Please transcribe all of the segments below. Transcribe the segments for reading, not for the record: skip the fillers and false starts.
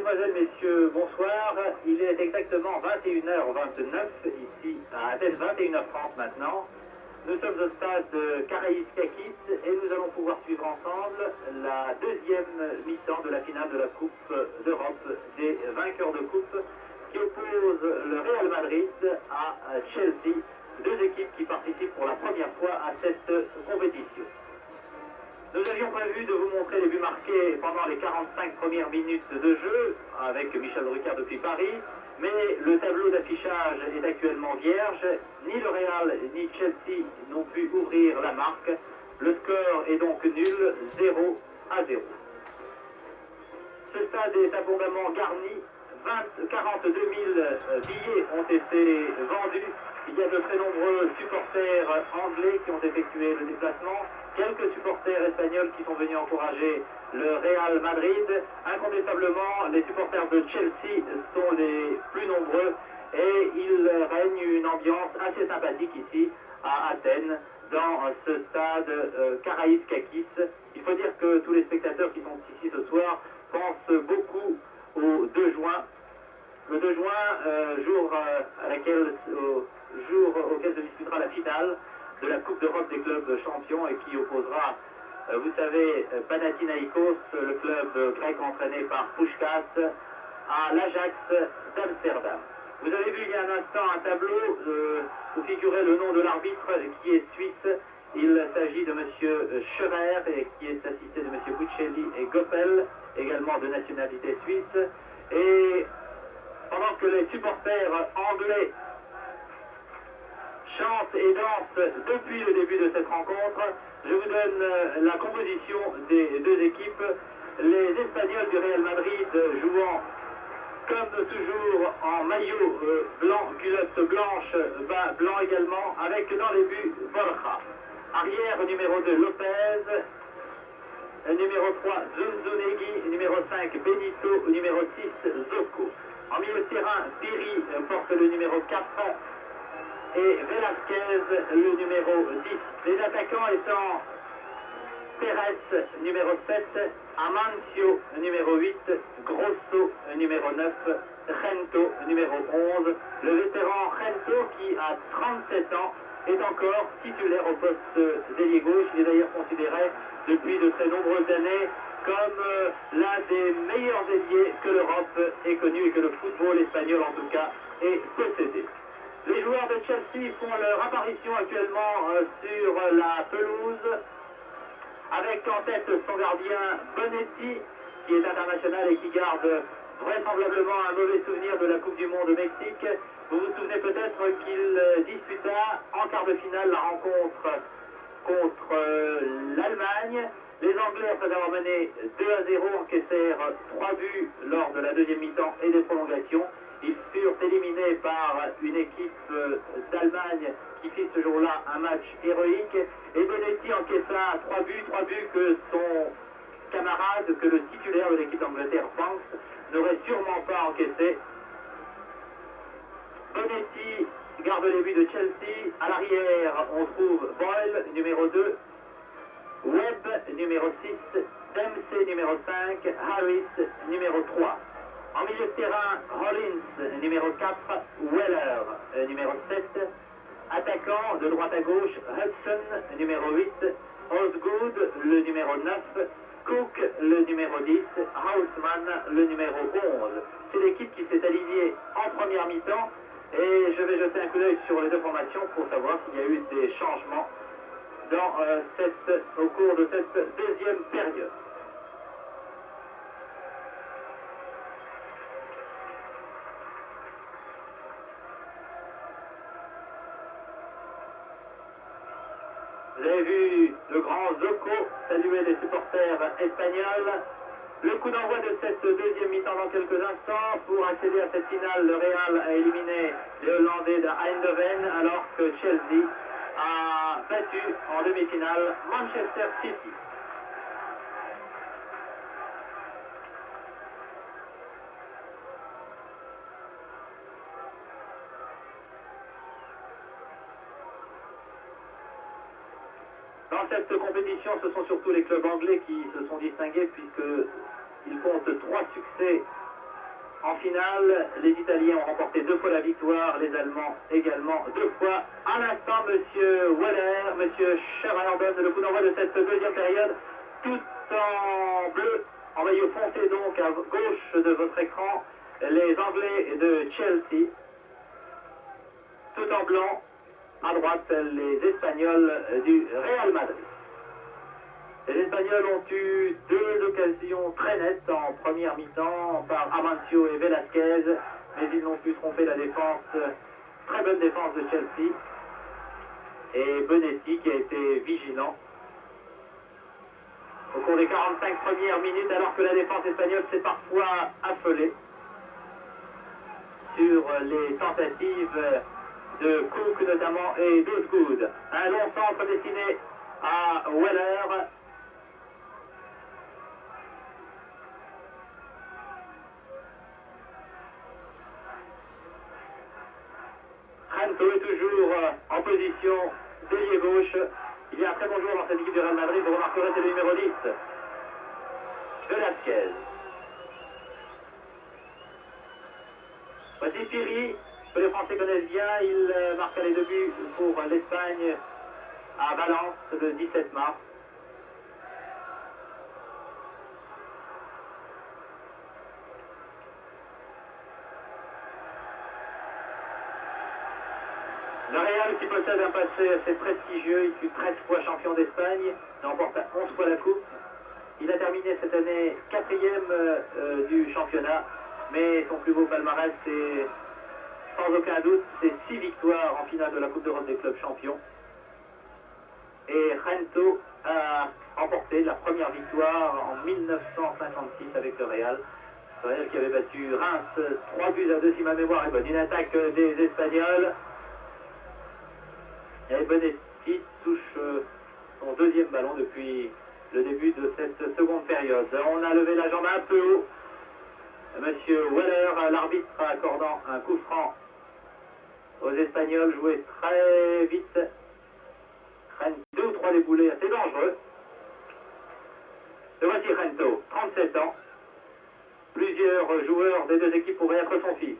Mesdemoiselles, Messieurs, bonsoir. Il est exactement 21h29, ici à Athènes, 21h30 maintenant. Nous sommes au stade de Karaïskakis et nous allons pouvoir suivre ensemble la deuxième mi-temps de la finale de la Coupe d'Europe des vainqueurs de coupe qui oppose le Real Madrid à Chelsea, deux équipes qui participent pour la première fois à cette compétition. Nous avions prévu de vous montrer les buts marqués pendant les 45 premières minutes de jeu avec Michel Drucker depuis Paris, mais le tableau d'affichage est actuellement vierge. Ni le Real ni Chelsea n'ont pu ouvrir la marque. Le score est donc nul, 0-0. Ce stade est abondamment garni. 42 000 billets ont été vendus. Il y a de très nombreux supporters anglais qui ont effectué le déplacement. Quelques supporters espagnols qui sont venus encourager le Real Madrid. Incontestablement, les supporters de Chelsea sont les plus nombreux et il règne une ambiance assez sympathique ici à Athènes, dans ce stade Karaïskakis. Il faut dire que tous les spectateurs qui sont ici ce soir pensent beaucoup au 2 juin. Le 2 juin, jour auquel se disputera la finale de la Coupe d'Europe des clubs champions et qui opposera, vous savez, Panathinaïkos, le club grec entraîné par Puskás, à l'Ajax d'Amsterdam. Vous avez vu il y a un instant un tableau où figurait le nom de l'arbitre qui est suisse. Il s'agit de M. Scherer et qui est assisté de M. Buccelli et Goppel, également de nationalité suisse. Et pendant que les supporters anglais chantent et dansent depuis le début de cette rencontre, je vous donne la composition des deux équipes. Les Espagnols du Real Madrid jouant comme toujours en maillot blanc, culotte blanche, bas blanc également, avec dans les buts Borja. Arrière numéro 2 Lopez, numéro 3 Zunzunegui, numéro 5 Benito, numéro 6 Zocco. En milieu de terrain, Piri porte le numéro 4 et Velasquez le numéro 10. Les attaquants étant Pérez numéro 7, Amancio numéro 8, Grosso numéro 9, Gento numéro 11. Le vétéran Gento qui a 37 ans est encore titulaire au poste d'ailier gauche. Il est d'ailleurs considéré depuis de très nombreuses années comme l'un des meilleurs ailiers que l'Europe ait connu et que le football espagnol en tout cas ait possédé. Les joueurs de Chelsea font leur apparition actuellement sur la pelouse avec en tête son gardien Bonetti qui est international et qui garde vraisemblablement un mauvais souvenir de la Coupe du Monde au Mexique. Vous vous souvenez peut-être qu'il disputa en quart de finale la rencontre contre l'Allemagne. Les Anglais, après avoir mené 2-0, encaissèrent 3 buts lors de la deuxième mi-temps et des prolongations. Ils furent éliminés par une équipe d'Allemagne qui fit ce jour-là un match héroïque. Et Bonetti encaissa 3 buts que son camarade, que le titulaire de l'équipe d'Angleterre, Banks, n'aurait sûrement pas encaissé. Bonetti garde les buts de Chelsea. À l'arrière, on trouve Boyle, numéro 2, Webb, numéro 6, Dempsey, numéro 5, Harris, numéro 3. En milieu de terrain, Hollins, numéro 4, Weller, numéro 7. Attaquant de droite à gauche, Hudson, numéro 8, Osgood, le numéro 9, Cook, le numéro 10, Houseman, le numéro 11. C'est l'équipe qui s'est alignée en première mi-temps et je vais jeter un coup d'œil sur les deux formations pour savoir s'il y a eu des changements au cours de cette deuxième période. Vous avez vu le grand Zocco saluer les supporters espagnols. Le coup d'envoi de cette deuxième mi-temps dans quelques instants. Pour accéder à cette finale, le Real a éliminé les Hollandais de Eindhoven alors que Chelsea a battu en demi-finale Manchester City. Dans cette compétition, ce sont surtout les clubs anglais qui se sont distingués puisqu'ils comptent 3 succès En finale, les Italiens ont remporté 2 fois la victoire, les Allemands également 2 fois. À l'instant, Monsieur Waller, Monsieur Schreiber donne le coup d'envoi de cette deuxième période, tout en bleu, en maillot foncé donc à gauche de votre écran, les Anglais de Chelsea, tout en blanc, à droite les Espagnols du Real Madrid. Les Espagnols ont eu 2 occasions très nettes en première mi-temps par Amancio et Velasquez, mais ils n'ont pu tromper la défense, très bonne défense de Chelsea, et Bonetti qui a été vigilant au cours des 45 premières minutes, alors que la défense espagnole s'est parfois affolée sur les tentatives de Cook notamment et d'Osgood. Un long centre destiné à Weller. Rento est toujours en position d'ailier gauche. Il y a un très bon joueur dans cette équipe du Real Madrid, vous remarquerez, c'est le numéro 10, Velasquez. Voici Piri, que les Français connaissent bien, il marqua les 2 buts pour l'Espagne à Valence le 17 mars. Le Real, qui possède un passé assez prestigieux, il fut 13 fois champion d'Espagne, il remporta 11 fois la coupe. Il a terminé cette année 4e du championnat, mais son plus beau palmarès, c'est sans aucun doute ses 6 victoires en finale de la Coupe d'Europe des clubs champions. Et Rento a remporté la première victoire en 1956 avec le Real. Le Real qui avait battu Reims 3 buts à 2 si ma mémoire est bonne. Une attaque des Espagnols. Et Bonetti touche son 2e ballon depuis le début de cette seconde période. On a levé la jambe un peu haut. Monsieur Weller, l'arbitre, accordant un coup franc aux Espagnols, joué très vite. 2 ou 3 déboulés assez dangereux. Le voici Rento, 37 ans. Plusieurs joueurs des 2 équipes pourraient être son fils.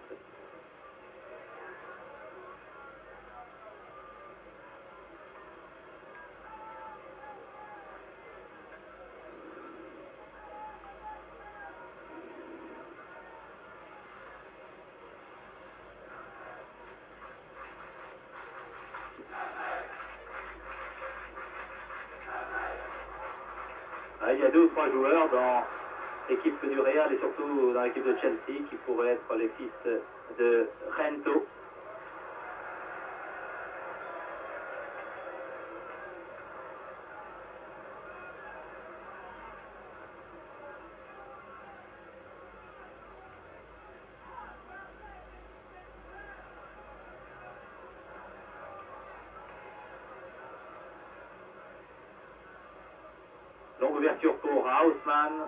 Il y a 2 ou 3 joueurs dans l'équipe du Real et surtout dans l'équipe de Chelsea qui pourraient être les fils de Rento. Longue ouverture pour Haussmann.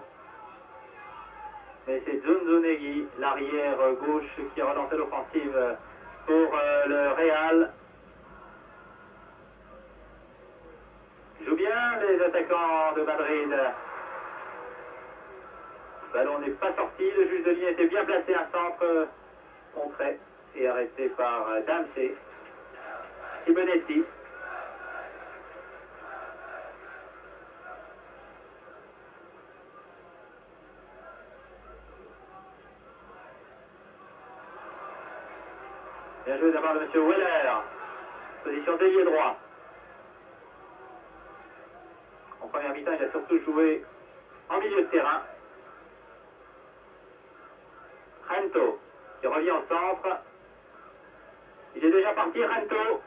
Mais c'est Zunzunegui, l'arrière gauche, qui a relancé l'offensive pour le Real. Joue bien les attaquants de Madrid. Le ballon n'est pas sorti, le juge de ligne était bien placé, un centre contré et arrêté par Damsey. Bonetti. Bien joué de la part de M. Weller. Position d'ailier droit. En première mi-temps, il a surtout joué en milieu de terrain. Rento, qui revient au centre. Il est déjà parti, Rento.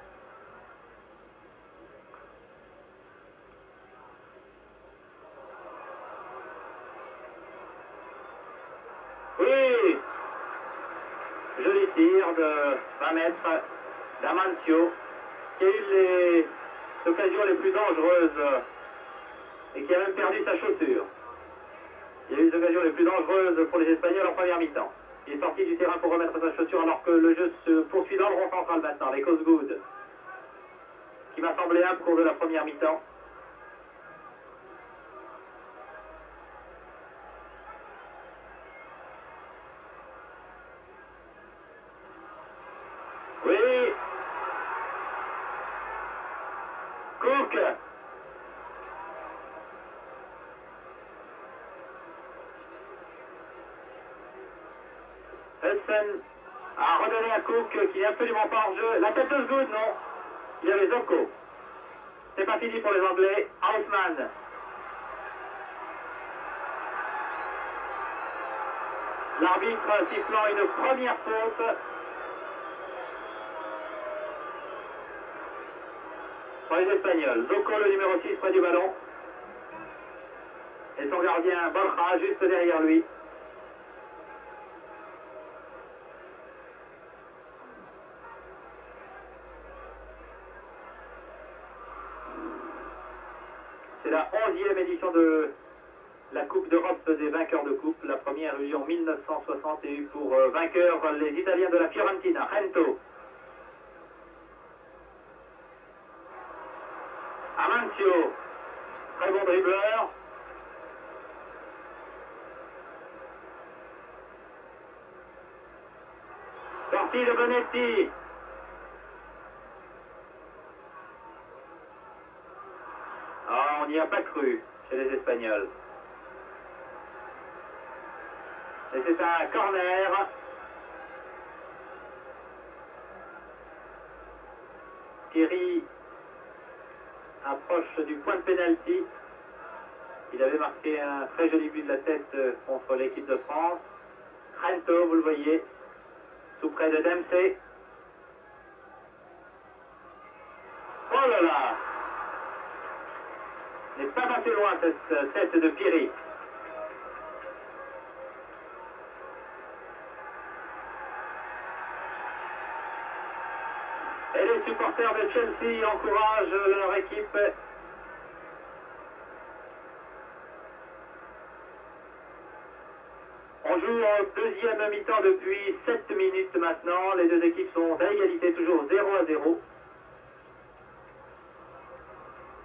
Oui! Joli tir de 20 mètres d'Amancio, qui a eu les occasions les plus dangereuses et qui a même perdu sa chaussure. Il y a eu les occasions les plus dangereuses pour les Espagnols en première mi-temps. Il est sorti du terrain pour remettre sa chaussure alors que le jeu se poursuit dans le rond central maintenant avec Osgood, qui m'a semblé un au cours de la première mi-temps. Oui. Cook. Hudson a redonné à Cook qui n'est absolument pas en jeu. La tête de Good, non. Il y avait Zocco. C'est pas fini pour les Anglais. Houseman. L'arbitre sifflant une première faute pour les Espagnols. Zocco, le numéro 6, près du ballon. Et son gardien Borja juste derrière lui. C'est la 11e édition de la Coupe d'Europe des vainqueurs de coupe. La première eut lieu en 1960 et eut pour vainqueurs les Italiens de la Fiorentina, Gento. Amancio, très bon dribbleur. Sortie de Bonetti. Ah, on n'y a pas cru chez les Espagnols. Et c'est un corner. Thierry approche du point de pénalty. Il avait marqué un très joli but de la tête contre l'équipe de France. Gento, vous le voyez, tout près de Dempsey. Oh là là! N'est pas passé loin cette tête de Thierry. Et les supporters de Chelsea encouragent leur équipe. On joue en deuxième mi-temps depuis 7 minutes maintenant. Les deux équipes sont à égalité, toujours 0-0.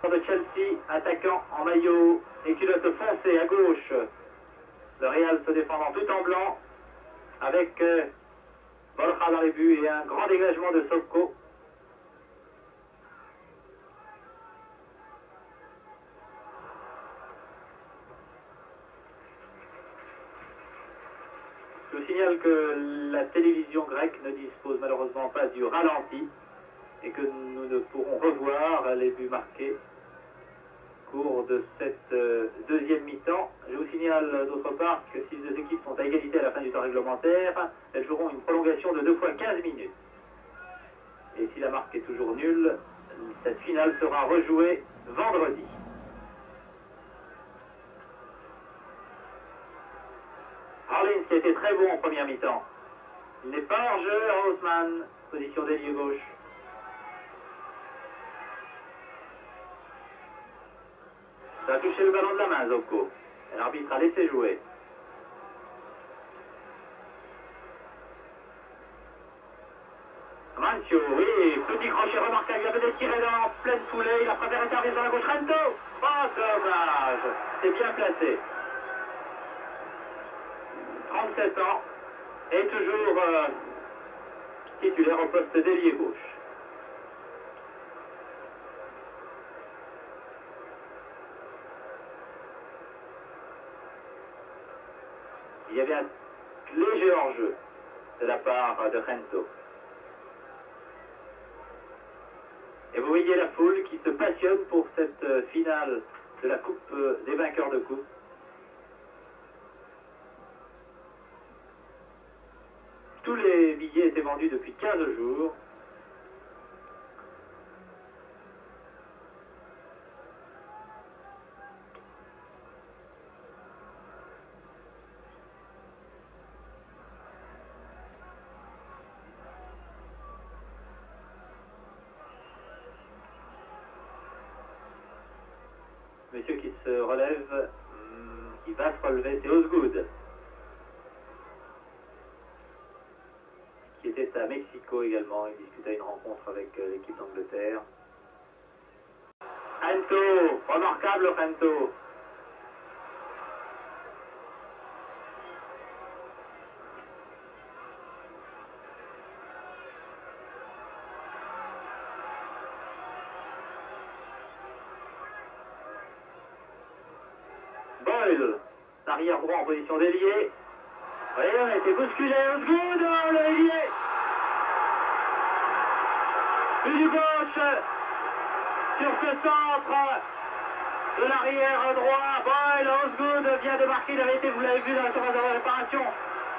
De Chelsea, attaquant en maillot et culotte foncée à gauche. Le Real se défendant tout en blanc avec Borja dans les buts et un grand dégagement de Socco. Je vous signale que la télévision grecque ne dispose malheureusement pas du ralenti et que nous ne pourrons revoir les buts marqués au cours de cette deuxième mi-temps. Je vous signale d'autre part que si les deux équipes sont à égalité à la fin du temps réglementaire, elles joueront une prolongation de 2 fois 15 minutes. Et si la marque est toujours nulle, cette finale sera rejouée vendredi. Harlins qui a été très bon en première mi-temps. Il n'est pas hors jeu, Houseman, position d'ailier gauche. Ça a touché le ballon de la main, Zocco. L'arbitre a laissé jouer. Amancio, oui, petit crochet remarquable, il avait des tirés en pleine foulée, il a préféré servir sur la gauche. Gento, oh dommage, c'est bien placé. 37 ans, et toujours titulaire au poste d'ailier gauche. Il y avait un léger hors-jeu de la part de Gento. Et vous voyez la foule qui se passionne pour cette finale de la Coupe des vainqueurs de coupe. Tous les billets étaient vendus depuis 15 jours. Monsieur qui se relève, qui va se relever, c'est Osgood, qui était à Mexico également. Il discutait une rencontre avec l'équipe d'Angleterre. Gento, remarquable Gento. Boyle, l'arrière droit en position d'ailier. Oui, on a été bousculé, Osgood, le ailier. But du gauche sur ce centre de l'arrière droit. Boyle, Osgood vient de marquer, il avait été, vous l'avez vu dans la surface de réparation,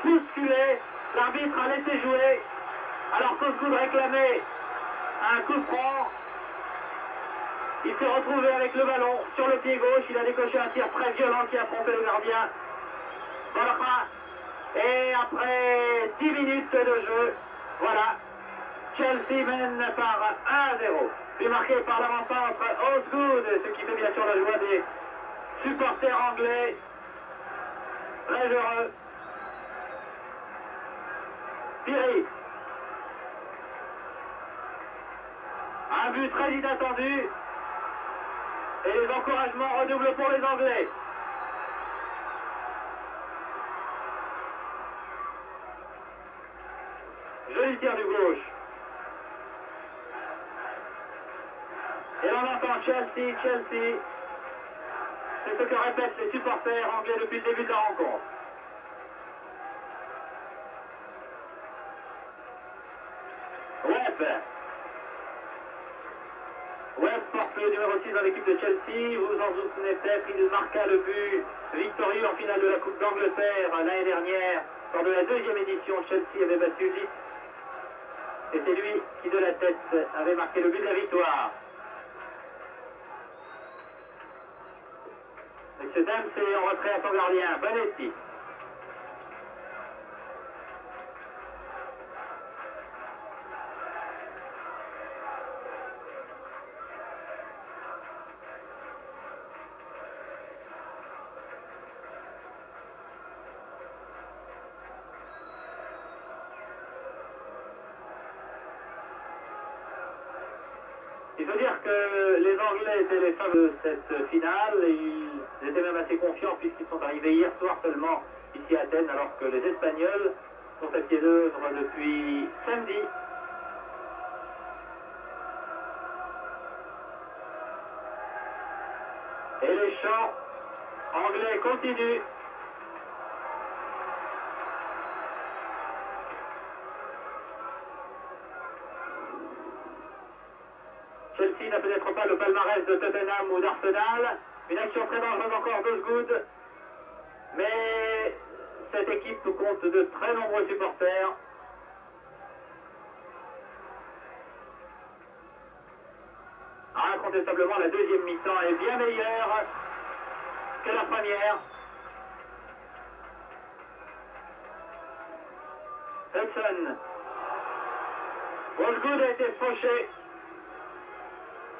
bousculé. L'arbitre a laissé jouer, alors qu'Osgood réclamait un coup franc. Il s'est retrouvé avec le ballon sur le pied gauche, il a décoché un tir très violent qui a trompé le gardien. Borja. Et après 10 minutes de jeu, voilà, Chelsea mène par 1-0. Puis marqué par l'avant-centre Osgood, ce qui fait bien sûr la joie des supporters anglais. Très heureux. Piri. Un but très inattendu. Et les encouragements redoublent pour les Anglais. Joli tir du gauche. Et l'on entend Chelsea, Chelsea. C'est ce que répètent les supporters anglais depuis le début de la rencontre. Webb. Webb porte le numéro 6 dans l'équipe de Chelsea. Vous vous en souvenez peut-être, il marqua le but victorieux en finale de la Coupe d'Angleterre l'année dernière. Lors de la deuxième édition, Chelsea avait battu Leeds. Et c'est lui qui, de la tête, avait marqué le but de la victoire. M. Dempsey en retrait à son gardien, Bonetti. Il faut dire que les Anglais étaient les favoris de cette finale. Ils étaient même assez confiants puisqu'ils sont arrivés hier soir seulement ici à Athènes, alors que les Espagnols sont à pied d'œuvre depuis samedi. Et les chants anglais continuent. Chelsea n'a peut-être pas le palmarès de Tottenham ou d'Arsenal. Une action très dangereuse encore d'Osgood. Mais cette équipe compte de très nombreux supporters. Incontestablement, la deuxième mi-temps est bien meilleure que la première. Hudson. Osgood a été fauché.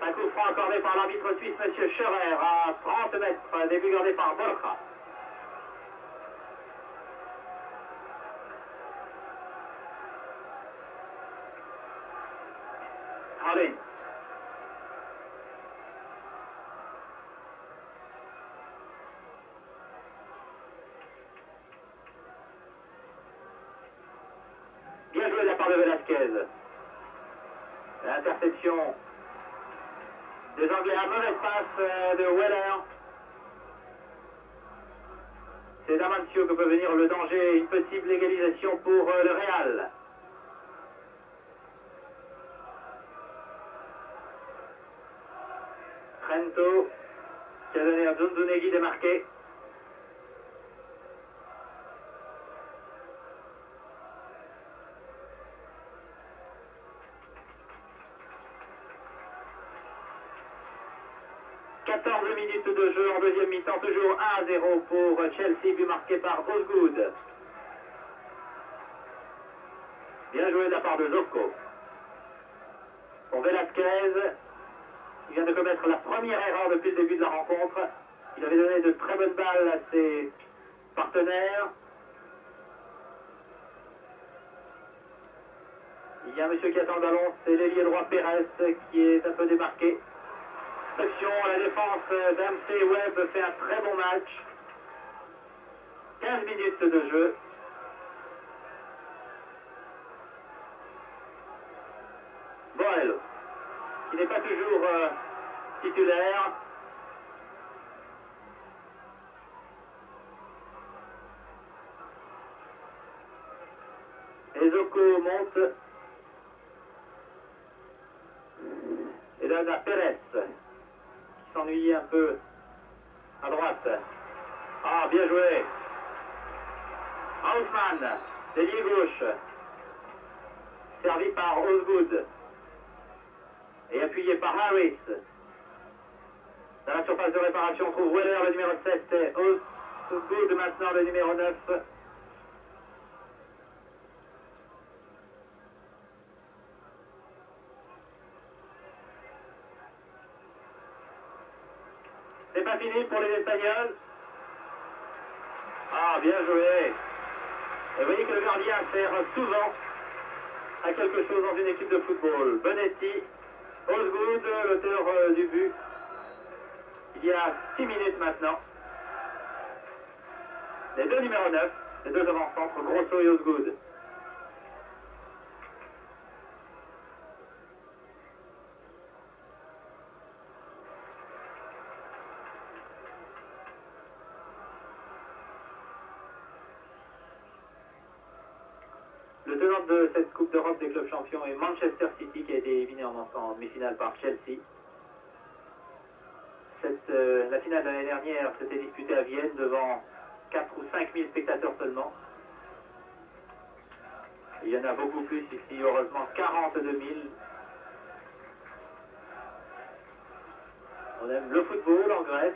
Un coup franc accordé par l'arbitre suisse, M. Scherer, à 30 mètres, début gardé par Borja. Harding. Bien joué de la part de Velasquez. L'interception des Anglais, un mauvais passe de Weller. C'est d'Amancio que peut venir le danger, une possible égalisation pour le Real. Trento, qui a donné à Zunzunegui de marquer. Minutes de jeu en deuxième mi-temps, toujours 1-0 pour Chelsea, but marqué par Osgood. Bien joué de la part de Zocco. Pour Velasquez, il vient de commettre la première erreur depuis le début de la rencontre. Il avait donné de très bonnes balles à ses partenaires. Il y a un monsieur qui attend le ballon, c'est l'ailier droit Pérez qui est un peu démarqué. La défense d'Amsey Webb fait un très bon match. 15 minutes de jeu. Boyle, qui n'est pas toujours titulaire. Et Zocco monte et donne à Pérez, qui s'ennuie un peu à droite. Ah, bien joué. Haussmann, ailier gauche, servi par Osgood et appuyé par Harris. Dans la surface de réparation, on trouve Weller, le numéro 7, et Osgood maintenant, le numéro 9. C'est pas fini pour les Espagnols. Ah, bien joué. Et vous voyez que le gardien sert souvent à quelque chose dans une équipe de football. Bonetti, Osgood, l'auteur du but, il y a 6 minutes maintenant. Les deux numéros 9, les deux avant-centres, Grosso et Osgood. Le tenant de cette Coupe d'Europe des clubs champions est Manchester City, qui a été éliminé en demi-finale par Chelsea. La finale de l'année dernière s'était disputée à Vienne devant 4 ou 5 000 spectateurs seulement. Il y en a beaucoup plus ici, heureusement 42 000. On aime le football en Grèce.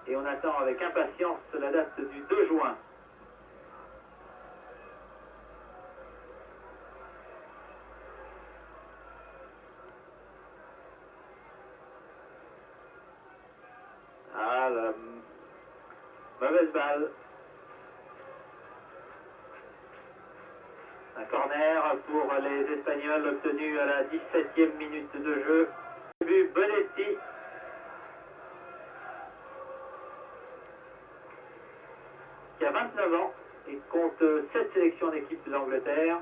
Et on attend avec impatience la date du 2 juin. Ah, la mauvaise balle. Un corner pour les Espagnols obtenu à la 17e minute de jeu. But Bonetti. Qui a 29 ans et compte 7 sélections d'équipe de l'Angleterre.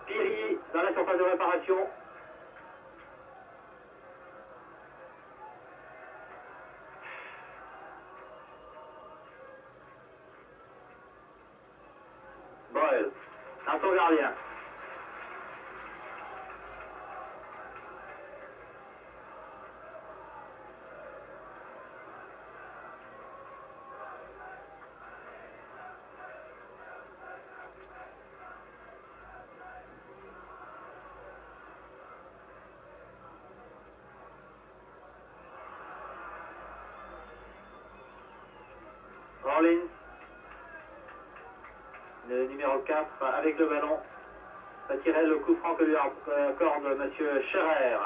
Piri dans la surface de réparation. Boyle, dans son gardien. Rollins, le numéro 4, avec le ballon, va tirer le coup franc que lui accorde M. Scherer.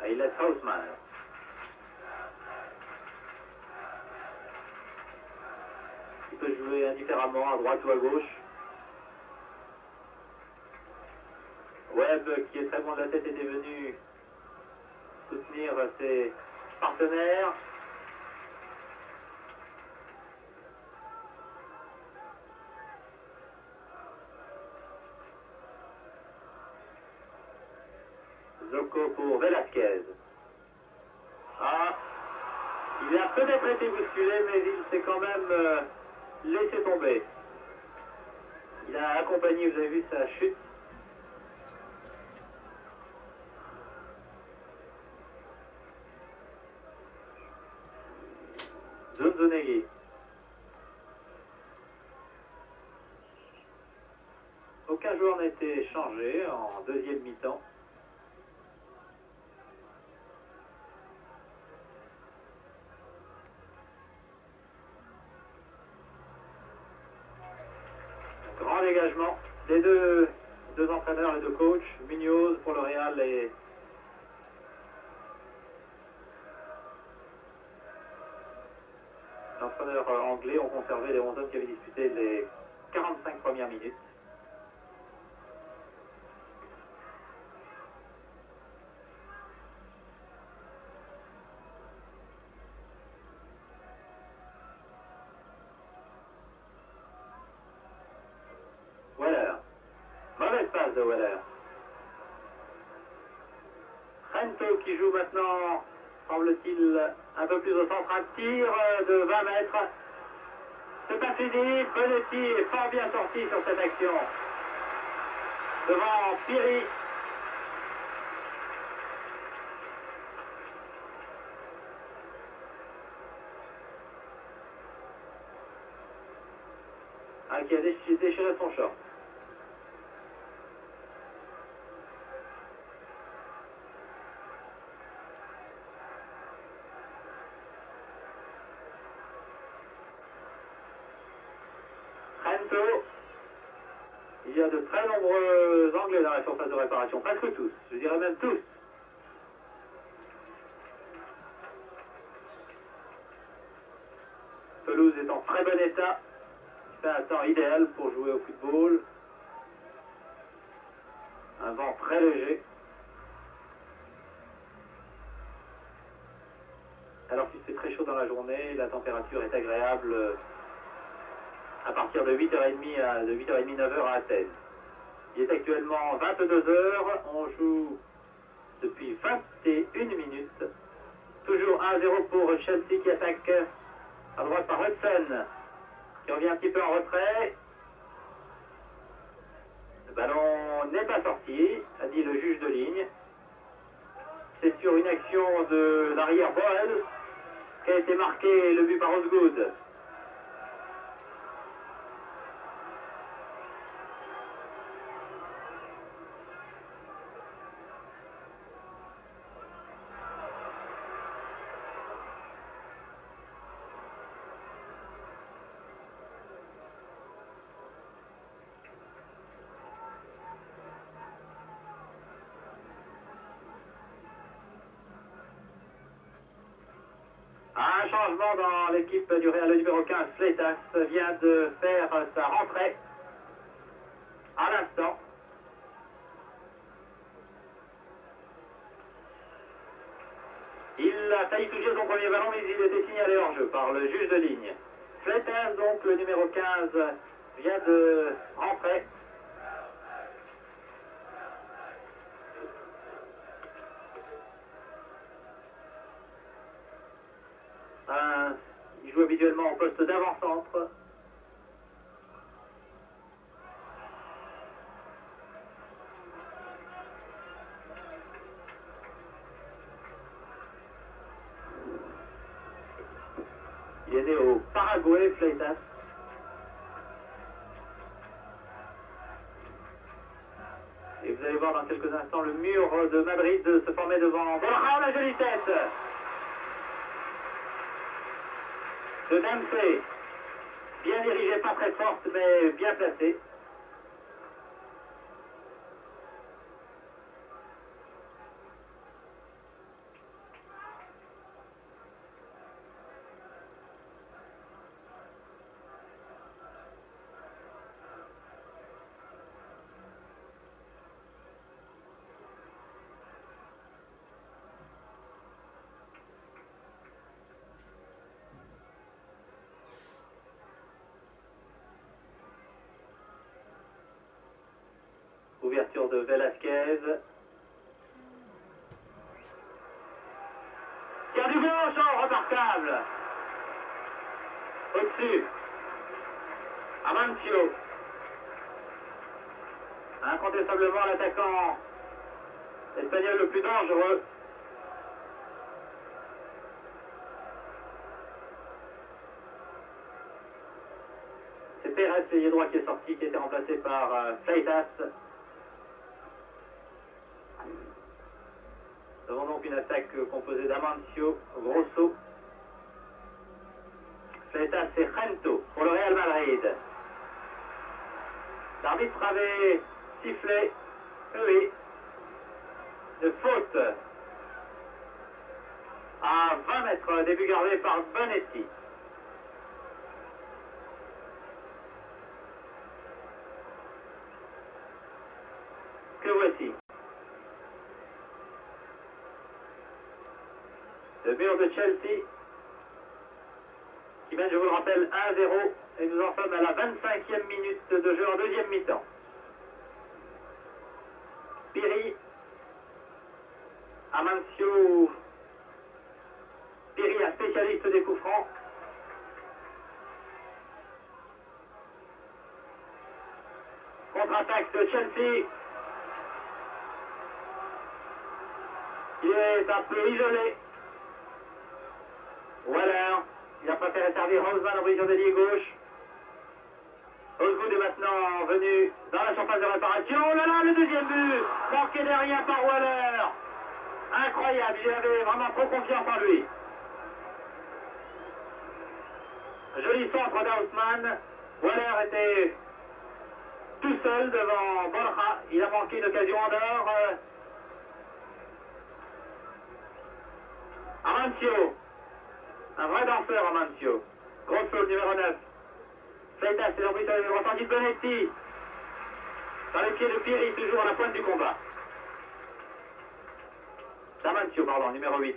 Il laisse Haussmann. Il peut jouer indifféremment à droite ou à gauche. Webb, qui est très bon de la tête, était venu soutenir ses partenaires. Zocco pour Velasquez. Ah, il a peut-être été bousculé, mais il s'est quand même laissé tomber. Il a accompagné, vous avez vu sa chute. Zunzunegui. Aucun joueur n'a été changé en deuxième mi-temps. Grand dégagement des deux entraîneurs et deux coachs, Munoz pour le Real et l'entraîneur anglais ont conservé les 11 hommes qui avaient disputé les 45 premières minutes. Weller. Mauvaise passe de Weller. Rento qui joue maintenant, semble-t-il, un peu plus au centre. Un tir de 20 mètres C'est pas fini, Bonetti est fort bien sorti sur cette action. Devant Piri. Qui a déchiré son short. Rento. Il y a de très nombreux Anglais dans la surface de réparation, presque tous, je dirais même tous. Pelouse est en très bon état. C'est un temps idéal pour jouer au football. Un vent très léger. Alors qu'il fait très chaud dans la journée, la température est agréable à partir de 8h30 de 8h30 9h à Athènes. Il est actuellement 22h, on joue depuis 21 minutes. Toujours 1-0 pour Chelsea qui attaque à droite par Hudson, qui revient un petit peu en retrait. Le ballon n'est pas sorti, a dit le juge de ligne. C'est sur une action de l'arrière Boel qu'a été marqué le but par Osgood. Un changement dans l'équipe du Real, le numéro 15, Fleitas, vient de faire sa rentrée à l'instant. Il a failli toucher son premier ballon, mais il était signalé hors jeu par le juge de ligne. Fleitas, donc le numéro 15, vient de rentrer. Il joue habituellement au poste d'avant-centre. Il est né au Paraguay, Fleitas. Et vous allez voir dans quelques instants le mur de Madrid se former devant Borja, la jolie tête de Dempsey. Bien dirigée, pas très forte, mais bien placée. Ouverture de Velasquez. Tire du gauche, oh, remarquable. Au-dessus. Amancio. Incontestablement l'attaquant espagnol le plus dangereux. C'est Pérez, l'ailier droit qui est sorti, qui a été remplacé par Fleitas. Nous avons donc une attaque composée d'Amancio, Grosso, Fleitas et Rento pour le Real Madrid. L'arbitre avait sifflé, oui, de faute à 20 mètres, début gardé par Bonetti. Que voici. Le mur de Chelsea qui mène, je vous le rappelle, 1-0 et nous en sommes à la 25e minute de jeu en deuxième mi-temps. Piri, Amancio, Piri, un spécialiste des coups francs. de Chelsea. Il est un peu isolé. Waller, il a préféré servir Houseman en position de lié gauche. Osgood est maintenant venu dans la surface de réparation. Oh là là, le deuxième but, manqué derrière par Waller. Incroyable, il avait vraiment trop confiance en lui. Joli centre d'Houseman. Waller était tout seul devant Borja. Il a manqué une occasion en or. Amancio. Un vrai danseur, Amancio. Grosse faute, numéro 9. Fleitas, c'est l'emprise sur le ressenti de Bonetti. Dans les pieds de Piri, toujours à la pointe du combat. Amancio, pardon, numéro 8.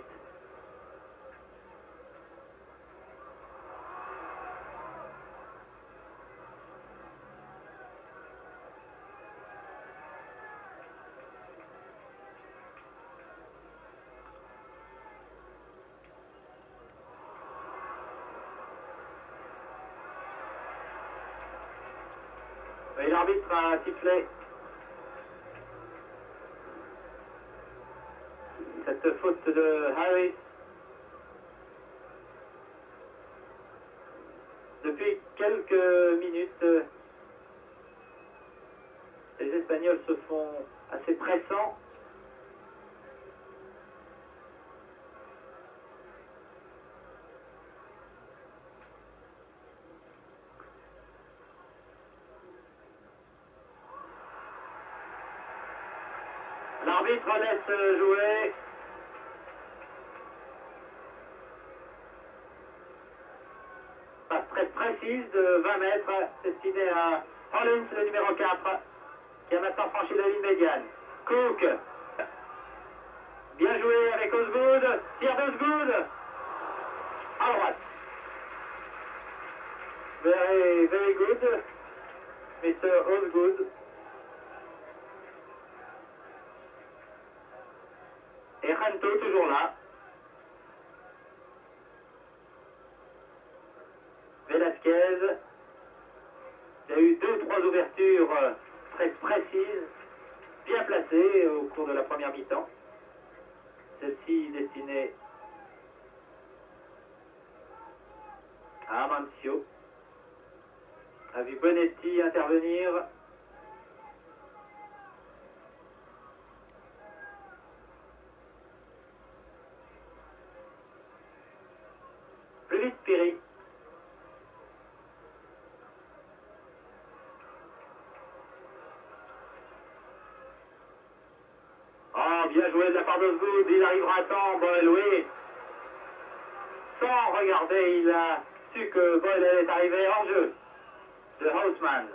Et l'arbitre a sifflé cette faute de Harris. Depuis quelques minutes, les Espagnols se font assez pressants. L'arbitre laisse jouer. Passe très précise de 20 mètres, destinée à Hollins, le numéro 4, qui a maintenant franchi la ligne médiane. Cook. Bien joué avec Osgood. Tir d'Osgood. À droite. Very, very good. Mr. Osgood. Et Ranto toujours là. Velasquez. Il y a eu 2 ou 3 ouvertures très précises, bien placées au cours de la première mi-temps. Celle-ci destinée à Amancio. A vu Bonetti intervenir. Plus vite Piri. Oh, bien joué de la part d'Osgood. Il arrivera à temps, Boyle, oui. Sans regarder, il a su que Boyle allait arriver hors jeu de Houseman.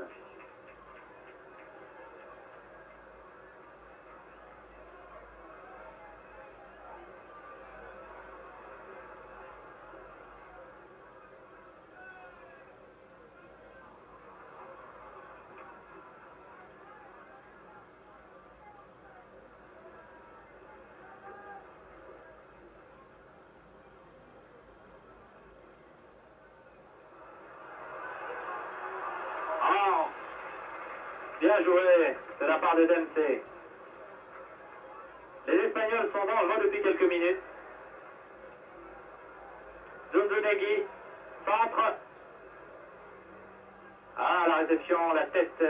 Oh, bien joué de la part de Dempsey. Les Espagnols sont dangereux depuis quelques minutes. Zunzunegui, centre. Ah, la réception, la tête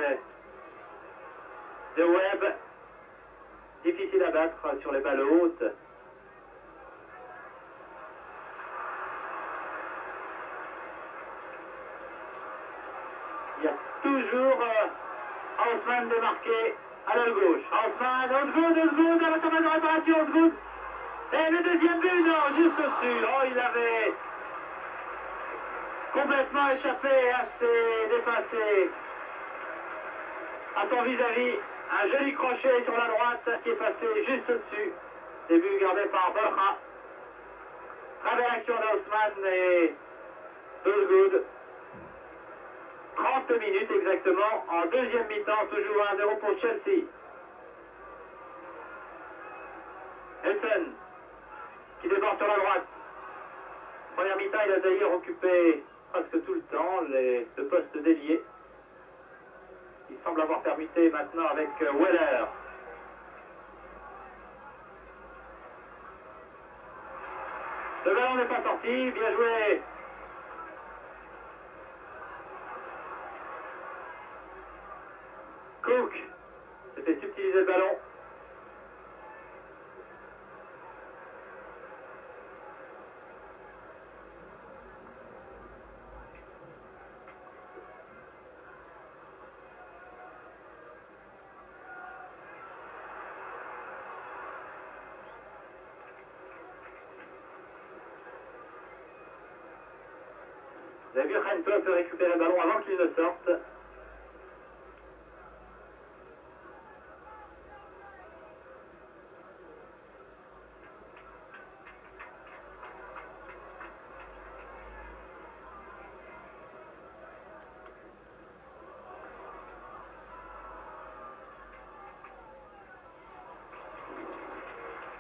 de Webb. Difficile à battre sur les balles hautes. Il y a toujours Houseman démarqué à l'aile gauche. Houseman, Osgood, à la surface de réparation, Osgood. Et le deuxième but, non, juste au-dessus. Oh, il avait complètement échappé à ses dépassés, à son vis-à-vis. Un joli crochet sur la droite qui est passé juste au-dessus. Début gardé par Borja. Très belle action d'Houseman et Osgood. 30 minutes exactement en deuxième mi-temps, toujours 1-0 pour Chelsea. Elton qui déborde sur la droite. Première mi-temps, il a d'ailleurs occupé presque tout le temps le poste d'ailier. Il semble semble avoir permuté maintenant avec Weller. Le ballon n'est pas sorti, bien joué. Cook s'était subtilisé le ballon. Vous avez vu, Rento peut récupérer le ballon avant qu'il ne sorte.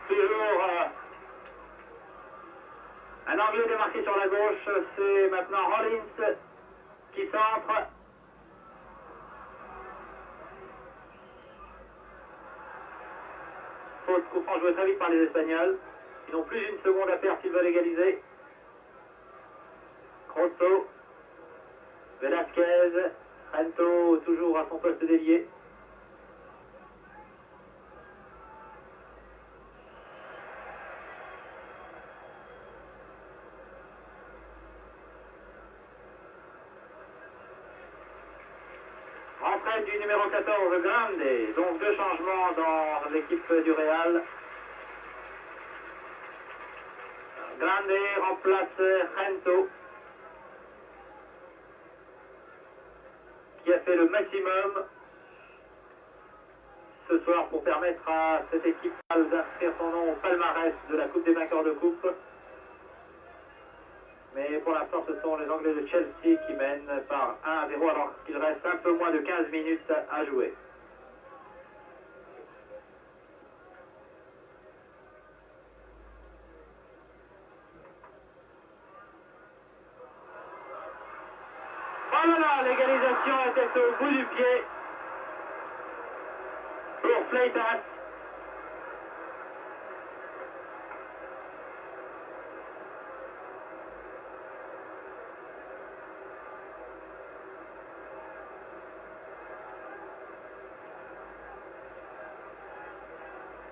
Toujours un anglais démarqué sur la gauche, c'est maintenant Rollins qui centre. Faute, coup franc joué très vite par les Espagnols. Ils n'ont plus d'une seconde à perdre s'ils veulent égaliser. Grosso, Velasquez, Rento toujours à son poste d'ailier. Rentrée du numéro 14, Grande. Donc deux changements dans l'équipe du Real. Grande remplace Rento, qui a fait le maximum ce soir pour permettre à cette équipe d'inscrire son nom au palmarès de la Coupe des vainqueurs de coupe. Mais pour l'instant, ce sont les Anglais de Chelsea qui mènent par 1-0 alors qu'il reste un peu moins de 15 minutes à jouer. Oh là là, l'égalisation était au bout du pied pour Fleitas.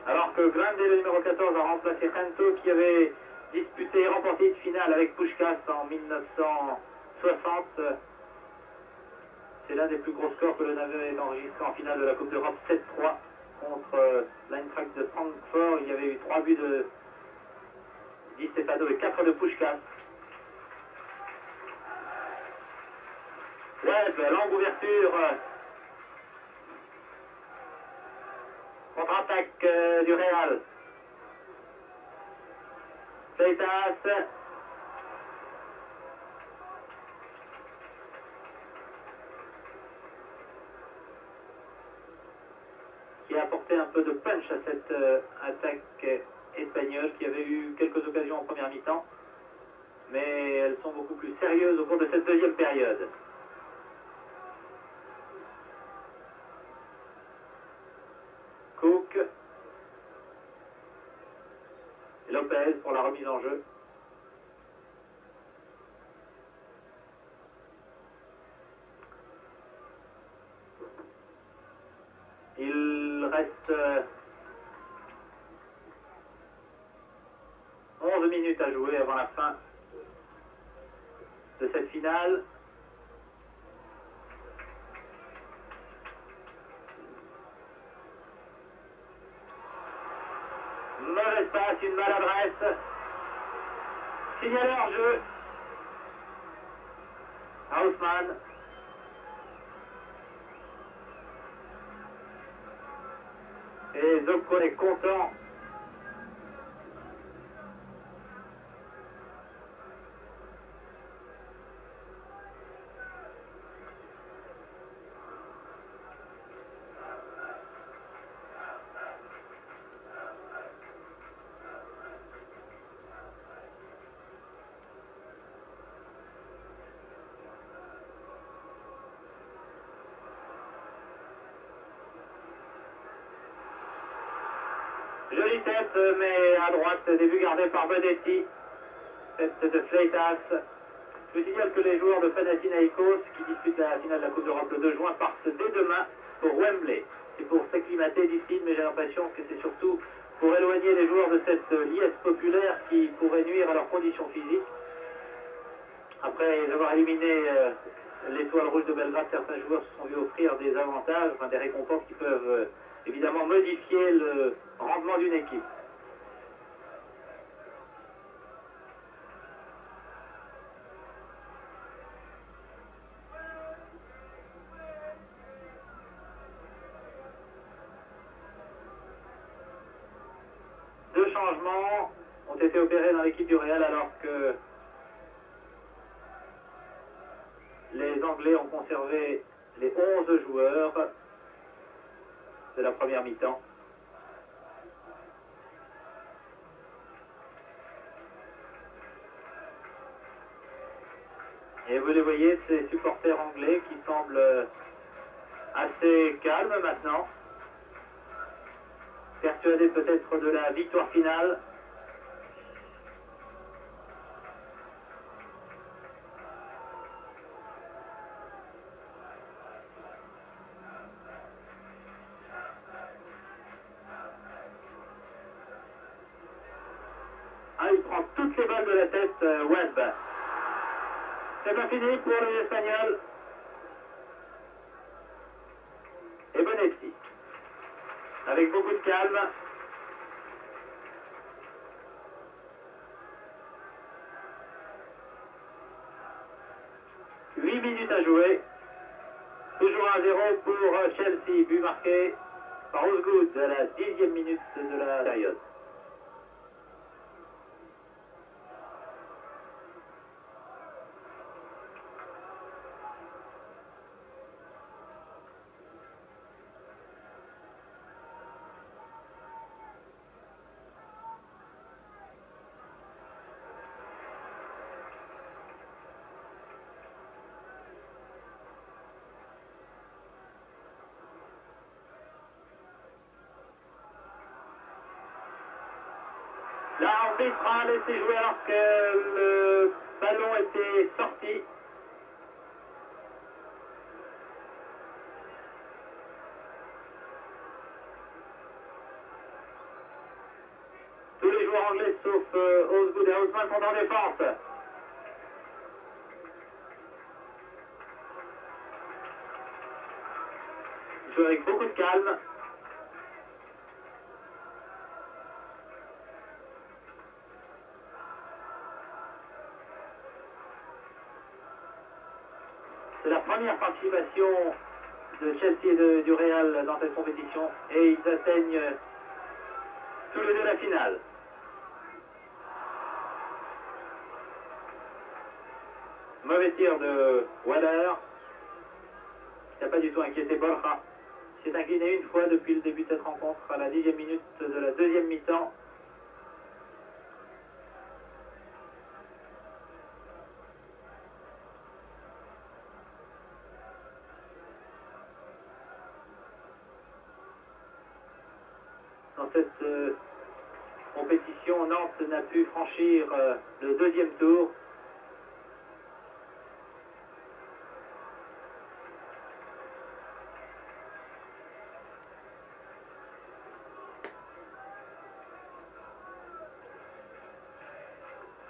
Alors que Grande, le numéro 14, a remplacé Rento qui avait disputé et remporté une finale avec Puskás en 1960. C'est l'un des plus gros scores que le Navire ait enregistré en finale de la Coupe d'Europe, 7-3 contre l'Eintracht de Francfort. Il y avait eu 3 buts de Di Stefano et 4 de Puskás. Webb, longue ouverture. Contre-attaque du Real. Fleitas. Qui a apporté un peu de punch à cette attaque espagnole qui avait eu quelques occasions en première mi-temps. Mais elles sont beaucoup plus sérieuses au cours de cette deuxième période. Cook. Et Lopez pour la remise en jeu. Il reste 11 minutes à jouer avant la fin de cette finale. Mauvaise passe, une maladresse. Signalé hors jeu. Haussmann. Et Zocco est content. Jolie tête, mais à droite, début gardé par Bonetti. Tête de Fleitas. Je vous signale que les joueurs de Panathinaikos qui disputent la finale de la Coupe d'Europe le 2 juin partent dès demain pour Wembley. C'est pour s'acclimater d'ici, mais j'ai l'impression que c'est surtout pour éloigner les joueurs de cette liesse populaire qui pourrait nuire à leurs conditions physiques. Après avoir éliminé l'étoile rouge de Belgrade, certains joueurs se sont vus offrir des avantages, enfin des récompenses qui peuvent évidemment modifier le rendement d'une équipe. Deux changements ont été opérés dans l'équipe du Real alors que les Anglais ont conservé les 11 joueurs de la première mi-temps. Et vous les voyez, ces supporters anglais qui semblent assez calmes maintenant, persuadés peut-être de la victoire finale. Ah, il prend toutes les balles de la tête, Webb. C'est pas fini pour les Espagnols. Et Bonetti. Avec beaucoup de calme. 8 minutes à jouer. Toujours 1-0 pour Chelsea. But marqué par Osgood à la 10e minute de la période. L'arbitre a laissé jouer alors que le ballon était sorti. Tous les joueurs anglais sauf Osgood et Houseman sont en défense. Ils jouent avec beaucoup de calme. C'est la première participation de Chelsea et du Real dans cette compétition et ils atteignent tous les deux la finale. Mauvais tir de Waller. Il n'a pas du tout inquiété Borja. Il s'est incliné une fois depuis le début de cette rencontre à la 10e minute de la deuxième mi-temps. Dans cette compétition, Nantes n'a pu franchir le deuxième tour.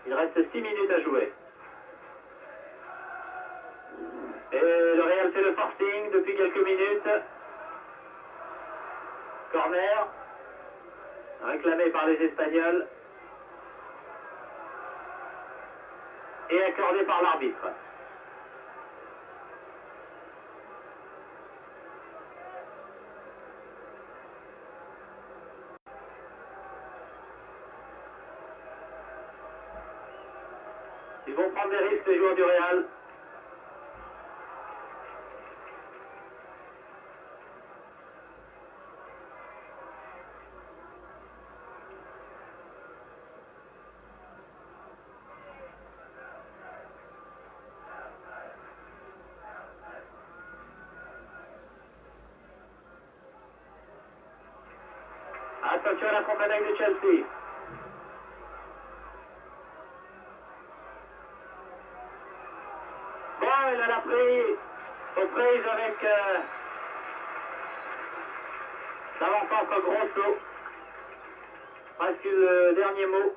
Il reste 6 minutes à jouer. Et le Real fait le forcing depuis quelques minutes. Corner, réclamé par les Espagnols. Et accordé par l'arbitre. Ils vont prendre des risques, les joueurs du Real. Attention à la contre-attaque de Chelsea. Boyle, elle a pris aux prises avec l'avant-centre Grosso. Presque le dernier mot.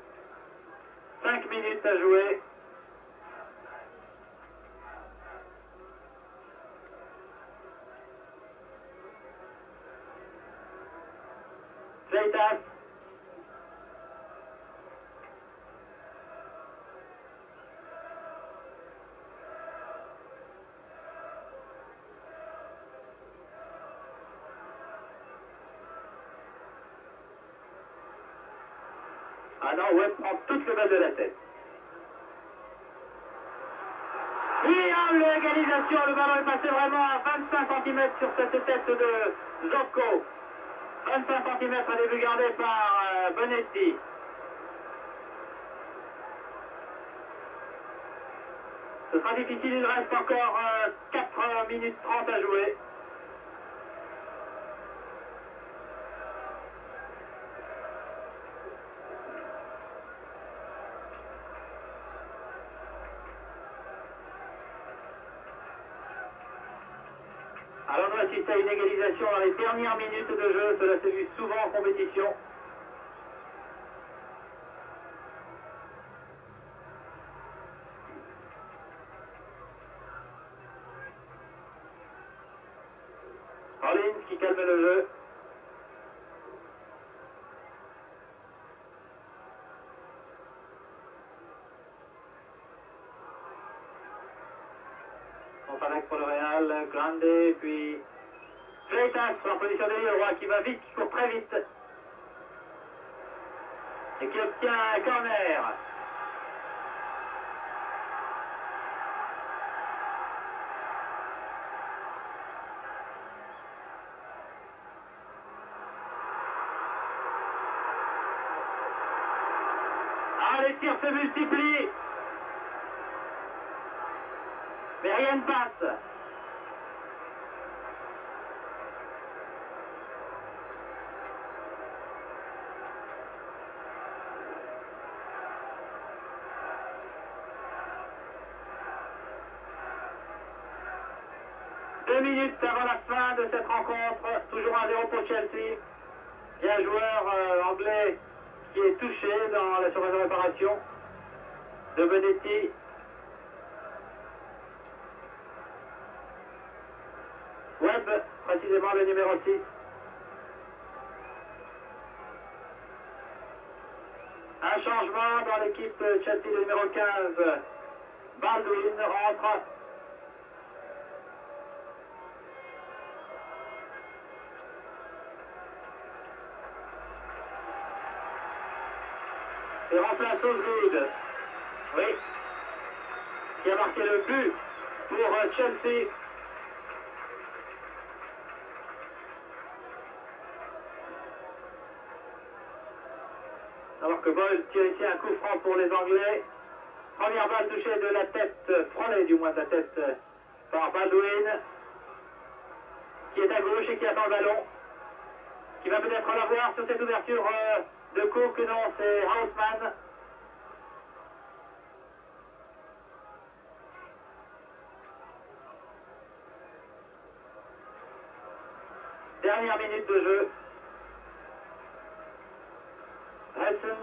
5 minutes à jouer. Fleitas. Ah non, Webb prend toutes les balles de la tête. Oui, hein, l'égalisation, le ballon est passé vraiment à 25 cm sur cette tête de Zocco. 25 cm au début gardé par Bonetti. Ce sera difficile, il reste encore 4 minutes 30 à jouer. Alors on assiste à une égalisation dans les dernières minutes de jeu, cela s'est vu souvent en compétition. Rollins qui calme le jeu. Contre-attaque pour le Real, Grande, puis Fleitas en position de Leroy qui va vite, qui court très vite. Et qui obtient un corner. Ah, les tirs se multiplient. Mais rien ne passe. Deux minutes avant la fin de cette rencontre, toujours 1-0 pour Chelsea. Il y a un joueur anglais qui est touché dans la surface de réparation de Bonetti. Webb, précisément le numéro 6. Un changement dans l'équipe de Chelsea, le numéro 15. Baldwin rentre. Et remplace Osgood. Oui. Qui a marqué le but pour Chelsea. Alors que Boyle tire ici un coup franc pour les Anglais. Première balle touchée de la tête, frôlée du moins de la tête par Baldwin, qui est à gauche et qui attend le ballon, qui va peut-être l'avoir sur cette ouverture de Cook. Non, c'est Houseman. Dernière minute de jeu. Hudson.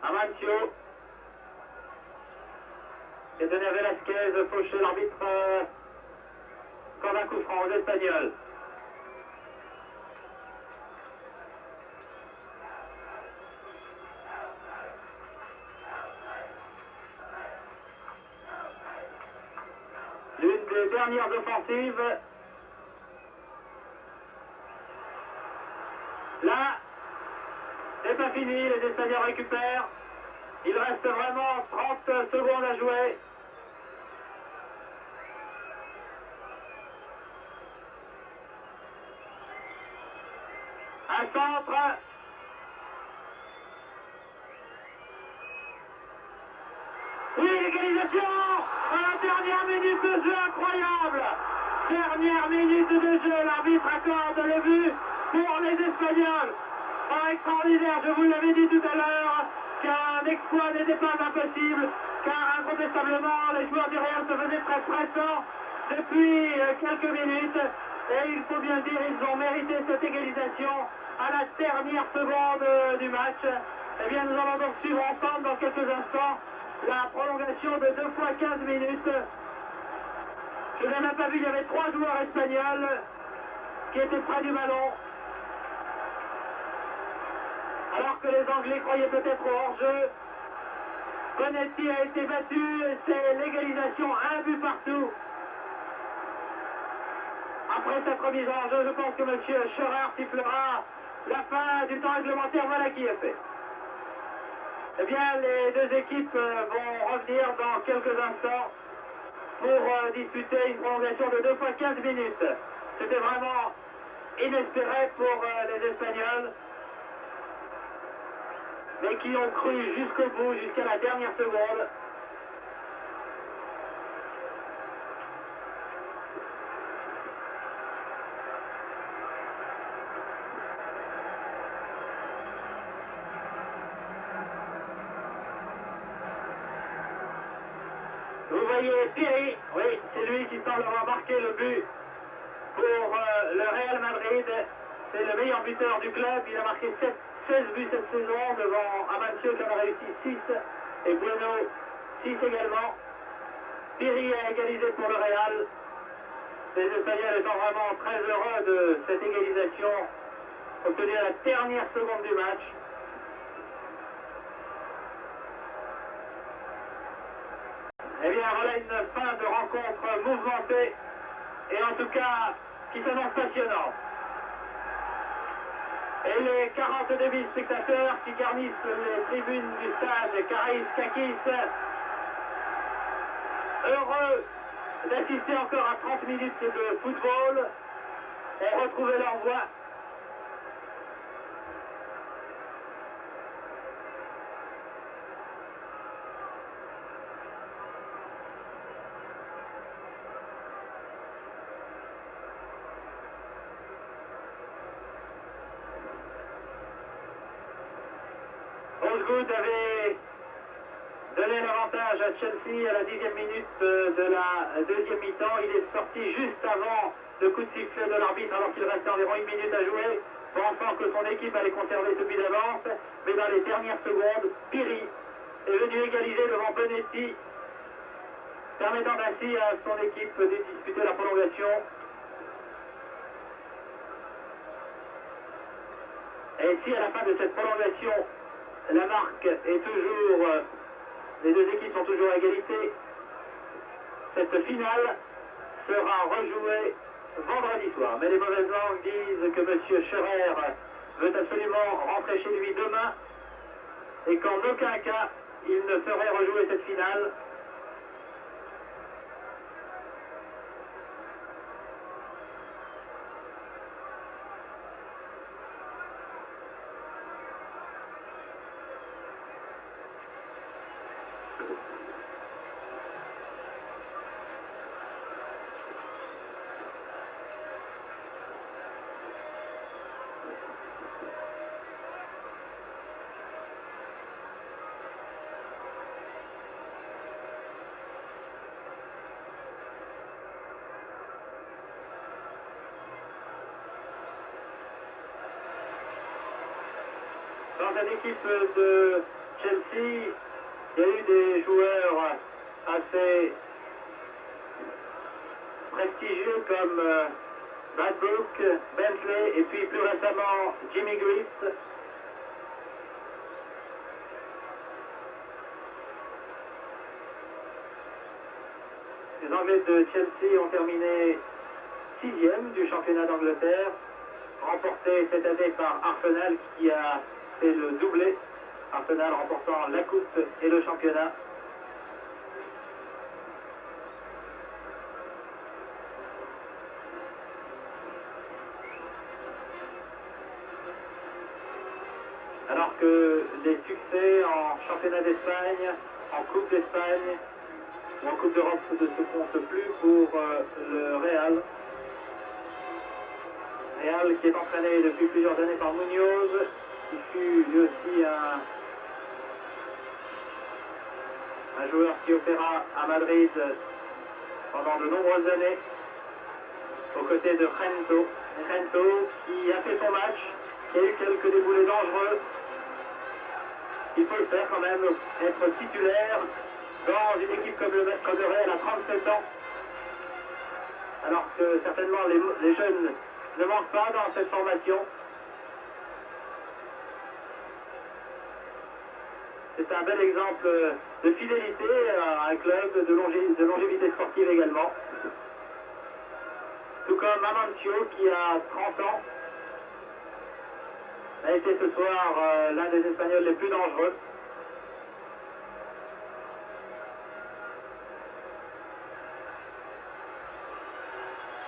Amancio. Et donné à Velasquez, fauché l'arbitre. Comme un coup franc aux Espagnols. L'une des dernières offensives. Là, c'est pas fini, les Espagnols récupèrent. Il reste vraiment 30 secondes à jouer. Un centre. Oui, l'égalisation à la dernière minute de jeu, incroyable. Dernière minute de jeu, l'arbitre accorde le but pour les Espagnols. Ah, extraordinaire, je vous l'avais dit tout à l'heure, qu'un exploit n'était pas impossible, car incontestablement, les joueurs du Real se faisaient très pressants depuis quelques minutes, et il faut bien le dire, ils ont mérité cette égalisation à la dernière seconde du match. Eh bien, nous allons donc suivre ensemble dans quelques instants la prolongation de 2 fois 15 minutes. Je n'ai même pas vu, il y avait 3 joueurs espagnols qui étaient près du ballon. Alors que les Anglais croyaient peut-être au hors-jeu. Bonetti a été battu et c'est l'égalisation, un but partout. Après cette remise en jeu, je pense que M. Scherer sifflera la fin du temps réglementaire. Voilà qui est fait. Eh bien, les deux équipes vont revenir dans quelques instants pour disputer une prolongation de 2 fois 15 minutes. C'était vraiment inespéré pour les Espagnols, mais qui ont cru jusqu'au bout, jusqu'à la dernière seconde. Vous voyez Piri, oui, c'est lui qui semble avoir marqué le but pour le Real Madrid. C'est le meilleur buteur du club, il a marqué 16 buts cette saison devant Amancio qui en a réussi 6 et Bueno 6 également. Piri a égalisé pour le Real. Les Espagnols étant vraiment très heureux de cette égalisation obtenue à la dernière seconde du match. Eh bien voilà une fin de rencontre mouvementée et en tout cas qui s'annonce passionnante. Et les 42 000 spectateurs qui garnissent les tribunes du stade Karaïskakis, heureux d'assister encore à 30 minutes de football, ont retrouvé leur voix. Osgood avait donné l'avantage à Chelsea à la 10e minute de la deuxième mi-temps. Il est sorti juste avant le coup de sifflet de l'arbitre alors qu'il restait environ 1 minute à jouer, pensant que son équipe allait conserver ce but d'avance. Mais dans les dernières secondes, Piri est venu égaliser devant Bonetti, permettant ainsi à son équipe de disputer la prolongation. Et si à la fin de cette prolongation, la marque est toujours, les deux équipes sont toujours à égalité, cette finale sera rejouée vendredi soir. Mais les mauvaises langues disent que M. Scherer veut absolument rentrer chez lui demain et qu'en aucun cas il ne ferait rejouer cette finale. Dans cette équipe de Chelsea, il y a eu des joueurs assez prestigieux comme Bradbrook, Bentley et puis plus récemment Jimmy Greaves. Les Anglais de Chelsea ont terminé 6e du championnat d'Angleterre, remporté cette année par Arsenal qui a fait le doublé. Arsenal remportant la coupe et le championnat. Alors que les succès en championnat d'Espagne en Coupe d'Espagne ou en Coupe d'Europe ne se compte plus pour le Real. Real qui est entraîné depuis plusieurs années par Munoz, qui fut lui aussi un joueur qui opéra à Madrid pendant de nombreuses années, aux côtés de Gento. Gento qui a fait son match, qui a eu quelques déboulés dangereux. Il faut le faire quand même, être titulaire dans une équipe comme le Real à 37 ans. Alors que certainement les jeunes ne manquent pas dans cette formation. C'est un bel exemple de fidélité à un club, de longévité sportive également. Tout comme Amancio qui a 30 ans a été ce soir l'un des Espagnols les plus dangereux.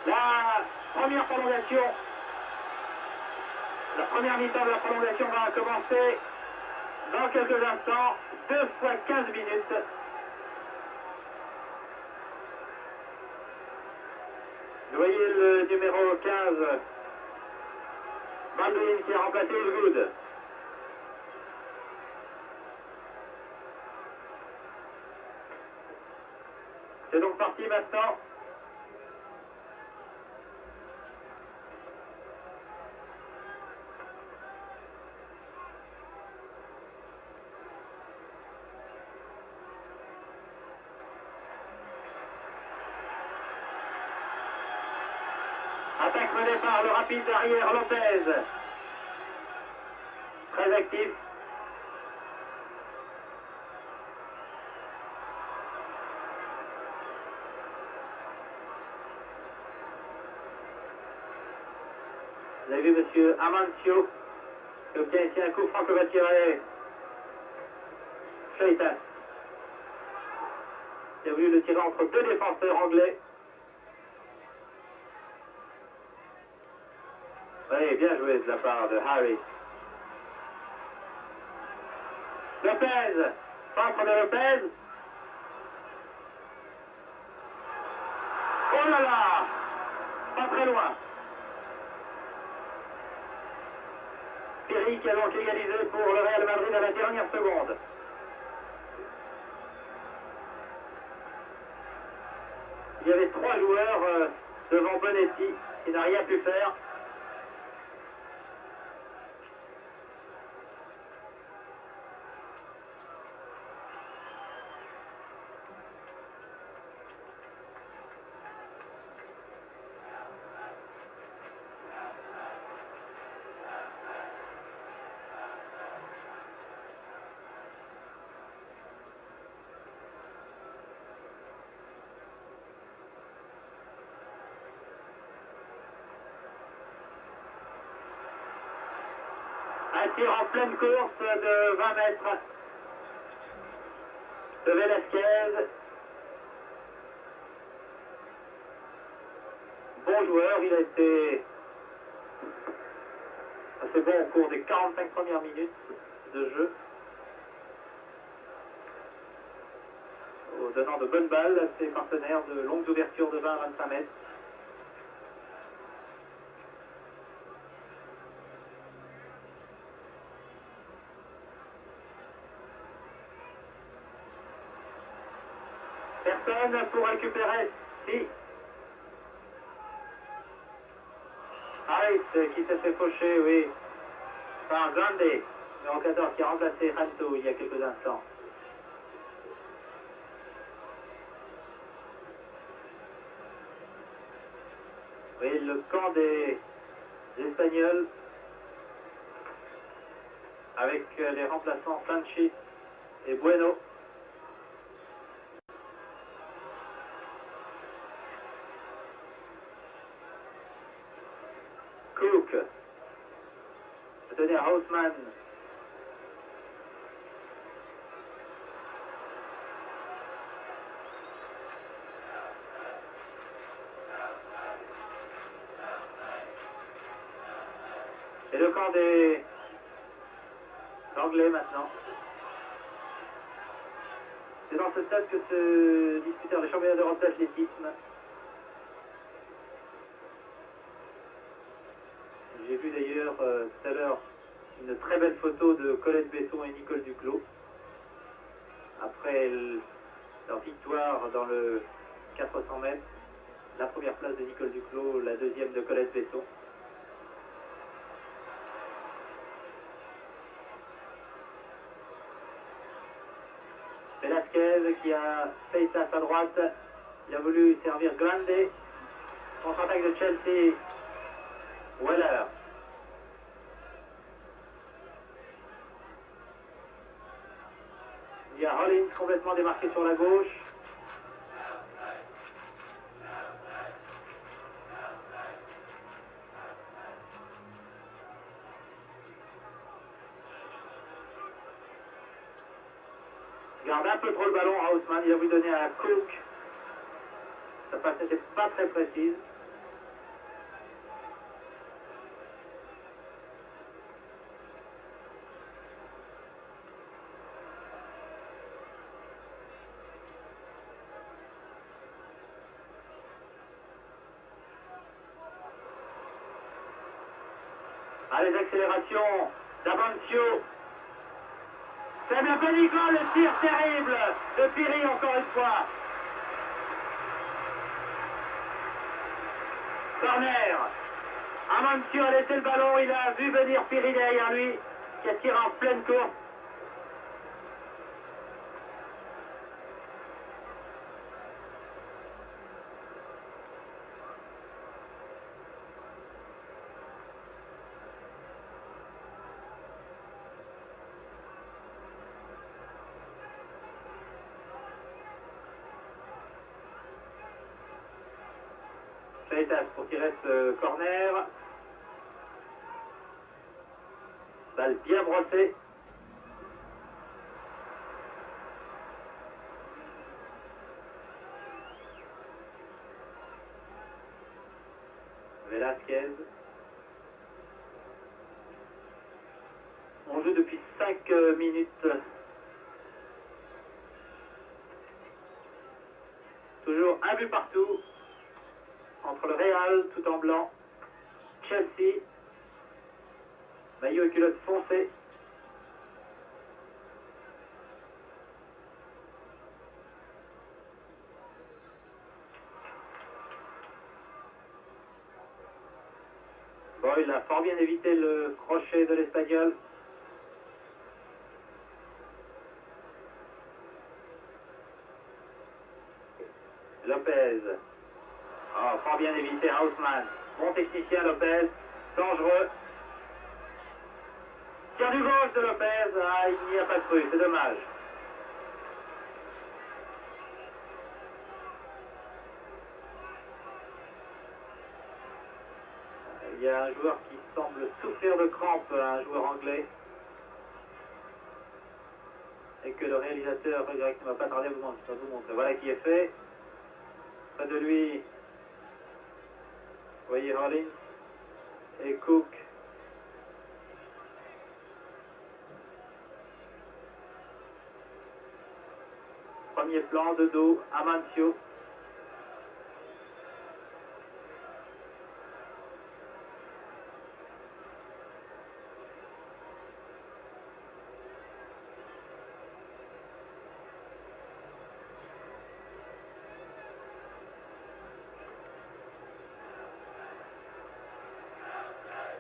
La première prolongation, la première mi-temps de la prolongation va commencer dans quelques instants, 2 fois 15 minutes. Vous voyez le numéro 15, Baldwin qui a remplacé Osgood. C'est donc parti maintenant. Attaque menée par le rapide derrière Lopez. Très actif. Vous avez vu M. Amancio qui obtient ici un coup franc que va tirer Fleitas. Il a voulu le tirer entre deux défenseurs anglais. Oui, bien joué de la part de Harry. Lopez, centre de Lopez. Oh là là, pas très loin. Pirri qui a donc égalisé pour le Real Madrid à la dernière seconde. Il y avait 3 joueurs devant Bonetti qui n'a rien pu faire. Un tir en pleine course de 20 mètres de Velasquez. Bon joueur, il a été assez bon au cours des 45 premières minutes de jeu. Donnant de bonnes balles à ses partenaires de longues ouvertures de 20 à 25 mètres. Personne pour récupérer. Si. Harris qui s'est fait faucher, oui, par Grande, numéro 14 qui a remplacé Gento il y a quelques instants. Oui, le camp des Espagnols avec les remplaçants Sanchi et Bueno. Cook. Donner à Haussmann. Et le camp des Anglais maintenant. C'est dans ce stade que se disputèrent les championnats d'Europe d'athlétisme. J'ai vu d'ailleurs tout à l'heure une très belle photo de Colette Besson et Nicole Duclos après leur victoire dans le 400 mètres. La première place de Nicole Duclos, la deuxième de Colette Besson. Velasquez qui a fait ça à droite, il a voulu servir Grande. Contre-attaque de Chelsea, Weller. Il y a Hollins complètement démarqué sur la gauche. Il garde un peu trop le ballon à Haussmann, il a voulu donner à Cook. Sa passe n'était pas très précise. Ah, les accélérations d'Amancio. C'est bien pénible, le tir terrible de Piri encore une fois. Corner. Amancio a laissé le ballon, il a vu venir Piri derrière lui, qui a tiré en pleine course. Fleitas pour tirer ce corner. Balle bien brossée. Velasquez. On joue depuis 5 minutes. Toujours un but partout. Entre le Real, tout en blanc. Chelsea. Maillot et culotte foncé. Bon, il a fort bien évité le crochet de l'Espagnol. Lopez. Oh, fort bien évité Haussmann. Bon technicien Lopez. Dangereux. Tir du gauche de Lopez. Ah, il n'y a pas cru. C'est dommage. Il y a un joueur qui semble souffrir de crampes, un joueur anglais. Et que le réalisateur Greg ne va pas tarder à vous montrer. Voilà qui est fait. Près de lui, vous voyez Hollins et Cook. Premier plan de dos, Amancio.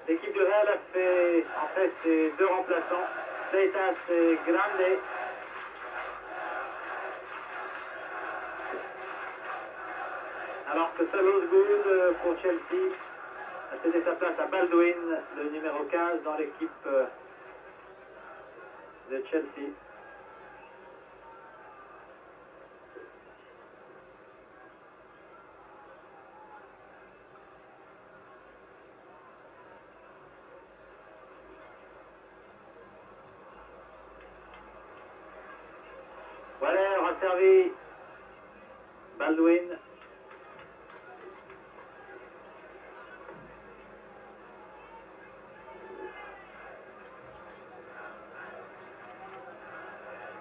L'équipe de Real a fait en fait ses deux remplaçants, Fleitas et Grande. Alors que seul Osgood pour Chelsea a cédé sa place à Baldwin, le numéro 15 dans l'équipe de Chelsea. Waller a servi Baldwin.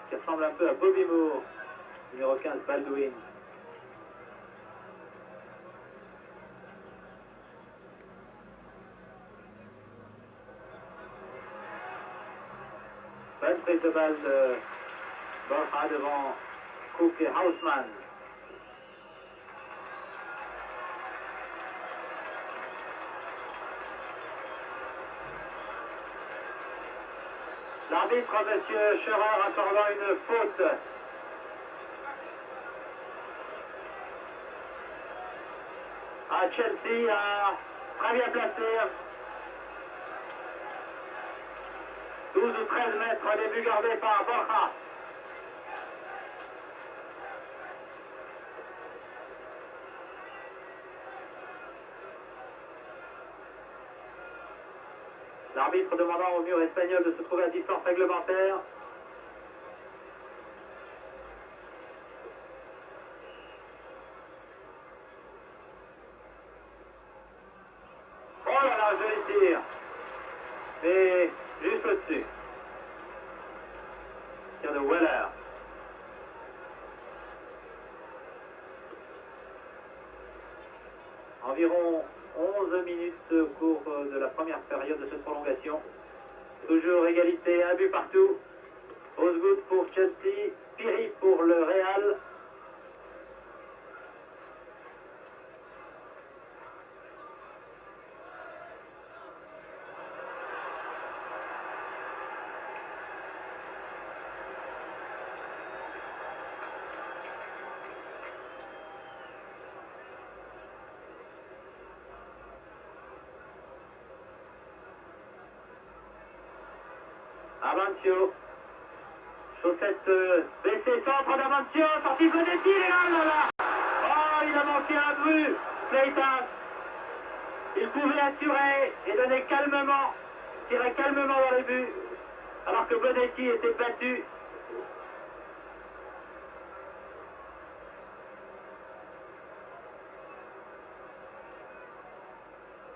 Qui ressemble un peu à Bobby Moore. numéro 15, Baldwin. Bonne prise de balle de Borja devant Cook et Haussmann. L'arbitre, M. Scherer, accordant une faute à Chelsea, très bien placé. 12 ou 13 mètres, début gardé par Borja. L'arbitre demandant au mur espagnol de se trouver à distance réglementaire. Oh là là, joli tir. Et juste au-dessus. Tir de Weller. Environ 11 minutes au cours de la première période de cette prolongation. Toujours égalité, un but partout. Osgood pour Chelsea, Piri pour le Real. Amancio, chaussette baissée, centre d'Amancio, sortie Benetti, et là là là. Oh, il a manqué un but, Fleitas. Il pouvait assurer et donner calmement, tirer calmement dans les buts, alors que Benetti était battu.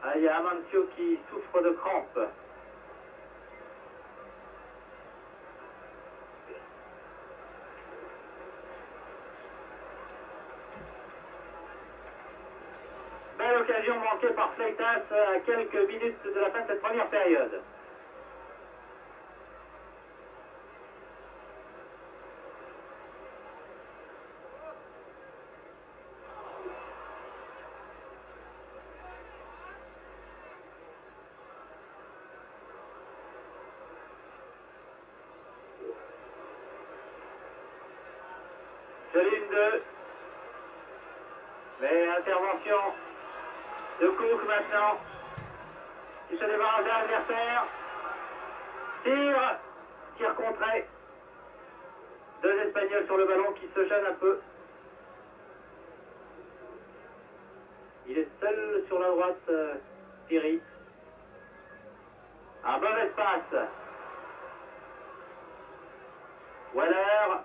Ah, il y a Amancio qui souffre de crampes. Belle occasion manquée par Fleitas à quelques minutes de la fin de cette première période. Joli 1-2. Mais intervention de Cook maintenant. Il se débarrasse de l'adversaire. Tir contré. Deux Espagnols sur le ballon qui se gênent un peu. Il est seul sur la droite, Piri. Un bon espace. Weller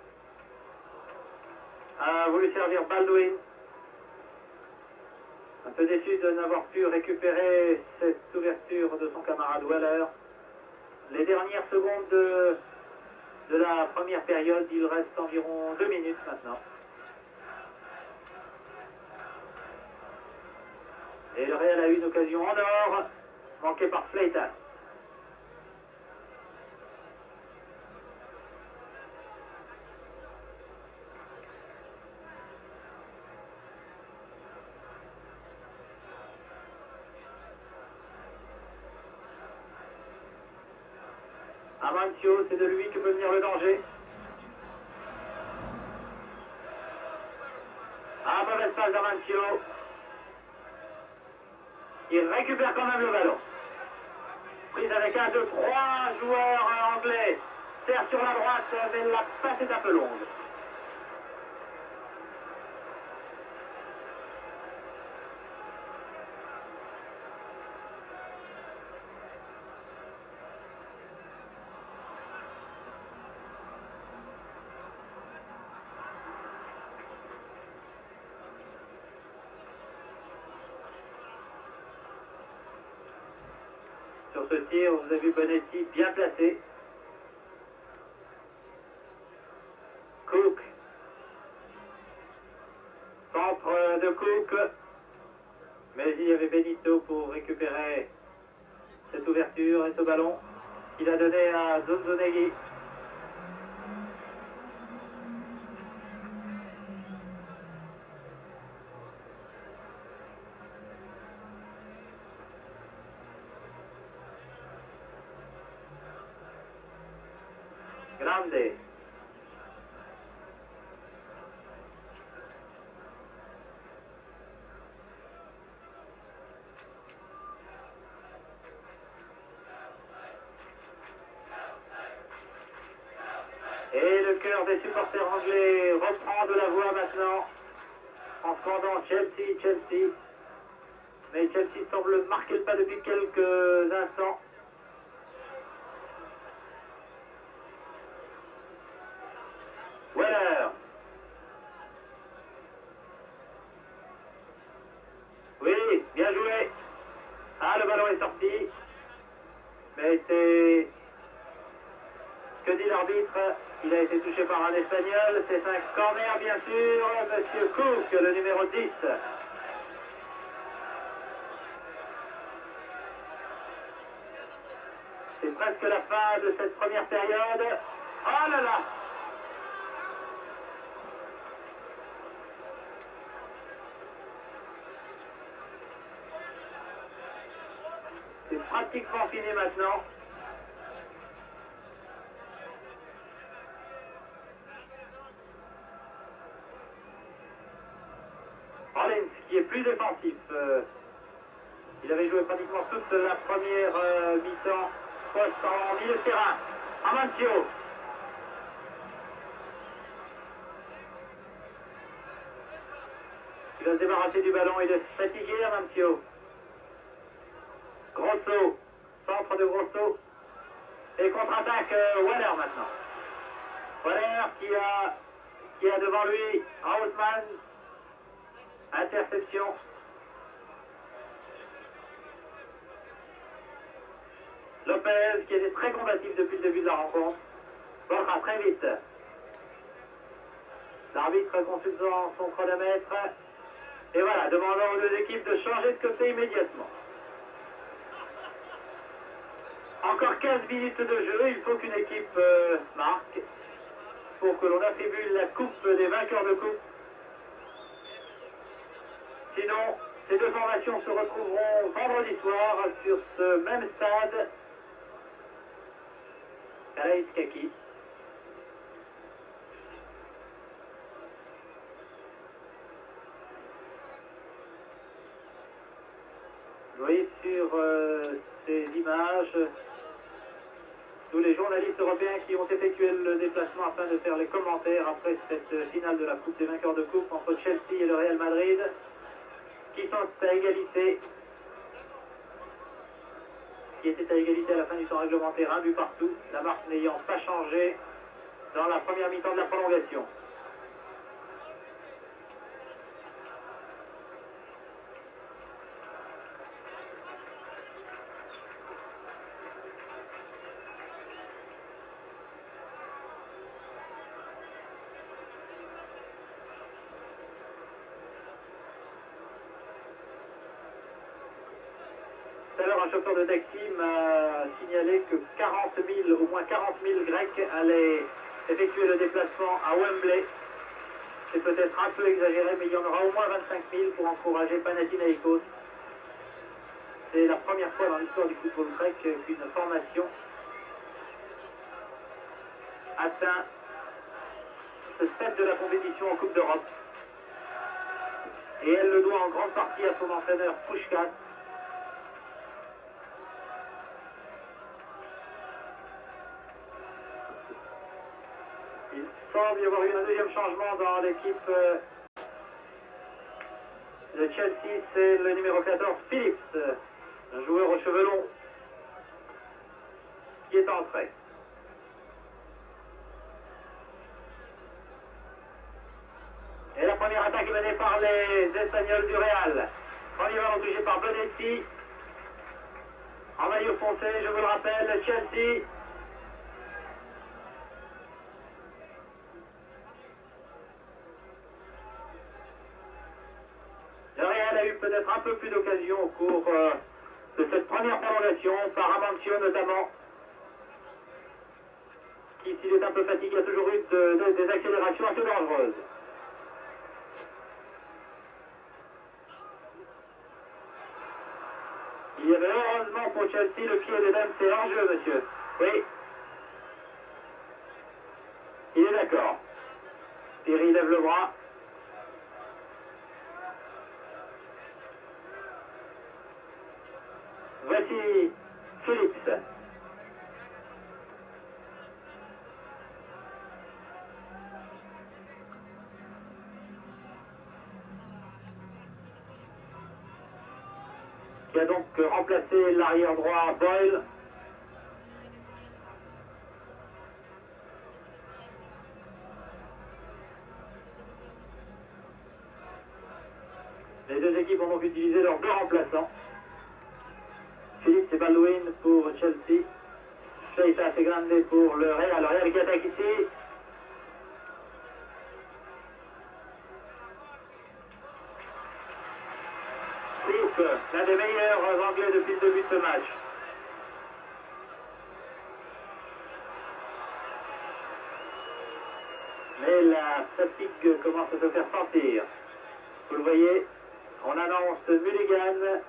a voulu servir Baldwin. Un peu déçu de n'avoir pu récupérer cette ouverture de son camarade Weller. Les dernières secondes de la première période, il reste environ 2 minutes maintenant. Et le Real a eu une occasion en or, manquée par Fleitas. Amancio, c'est de lui que peut venir le danger. Ah, mauvaise passe d'Amancio. Il récupère quand même le ballon. Prise avec 1, 2, 3 joueurs anglais. Serre sur la droite, mais la passe est un peu longue. Sur ce tir, vous avez vu Benetti bien placé. Cook il y avait Benito pour récupérer cette ouverture et ce ballon qu'il a donné à Zonzonegui. Grande. Et le cœur des supporters anglais reprend de la voix maintenant en scandant Chelsea, Chelsea. Mais Chelsea semble marquer le pas depuis quelques instants. Weller. Oui, bien joué. Ah, le ballon est sorti. Mais c'est... Que dit l'arbitre? Il a été touché par un Espagnol. C'est un corner, bien sûr. Monsieur Cook, le numéro 10. C'est presque la fin de cette première période. Oh là là! C'est pratiquement fini maintenant. Rollins qui est plus défensif. Il avait joué pratiquement toute la première mi-temps poste en milieu de terrain. Amancio. Il va se débarrasser du ballon. Il est fatigué, Amancio. Grosso. Centre de Grosso. Et contre-attaque Waller maintenant. Waller qui a devant lui Hausmann. Interception. Lopez qui était très combatif depuis le début de la rencontre. Borja très vite. L'arbitre consultant son chronomètre. Et voilà, demandant aux deux équipes de changer de côté immédiatement. Encore 15 minutes de jeu, il faut qu'une équipe marque pour que l'on attribue la coupe des vainqueurs de coupe. Sinon, ces deux formations se retrouveront vendredi soir sur ce même stade à la Iskaki. Vous voyez sur ces images tous les journalistes européens qui ont effectué le déplacement afin de faire les commentaires après cette finale de la Coupe des vainqueurs de coupe entre Chelsea et le Real Madrid, qui sont à égalité, qui étaient à égalité à la fin du temps réglementaire, un but partout, la marque n'ayant pas changé dans la première mi-temps de la prolongation. Tout à l'heure, un chauffeur de taxi m'a signalé que 40 000, au moins 40 000 Grecs allaient effectuer le déplacement à Wembley. C'est peut-être un peu exagéré, mais il y en aura au moins 25 000 pour encourager Panathinaikos. C'est la première fois dans l'histoire du football grec qu'une formation atteint ce stade de la compétition en Coupe d'Europe. Et elle le doit en grande partie à son entraîneur Puskás. Il semble y avoir eu un deuxième changement dans l'équipe de Chelsea, c'est le numéro 14, Phillips, un joueur aux cheveux longs, qui est entré. Et la première attaque est menée par les Espagnols du Real. Premier ballon touché par Bonetti. En maillot foncé, je vous le rappelle, Chelsea. Le Real a eu peut-être un peu plus d'occasions au cours de cette première prolongation, par Amancio notamment, qui, s'il est un peu fatigué, a toujours eu des accélérations assez dangereuses. Il y avait heureusement pour Chelsea le pied de Dame, c'est hors-jeu, monsieur. Oui. Il est d'accord. Thierry lève le bras. Voici Phillips. Qui a donc remplacé l'arrière droit Boyle. Les deux équipes ont donc utilisé leurs deux remplaçants. Phillips et Baldwin pour Chelsea. Sheita Grande pour le Real. Le Real qui attaque ici. Cliff, l'un des meilleurs Anglais depuis le début de ce match. Mais la fatigue commence à se faire sentir. Vous le voyez, on annonce Mulligan.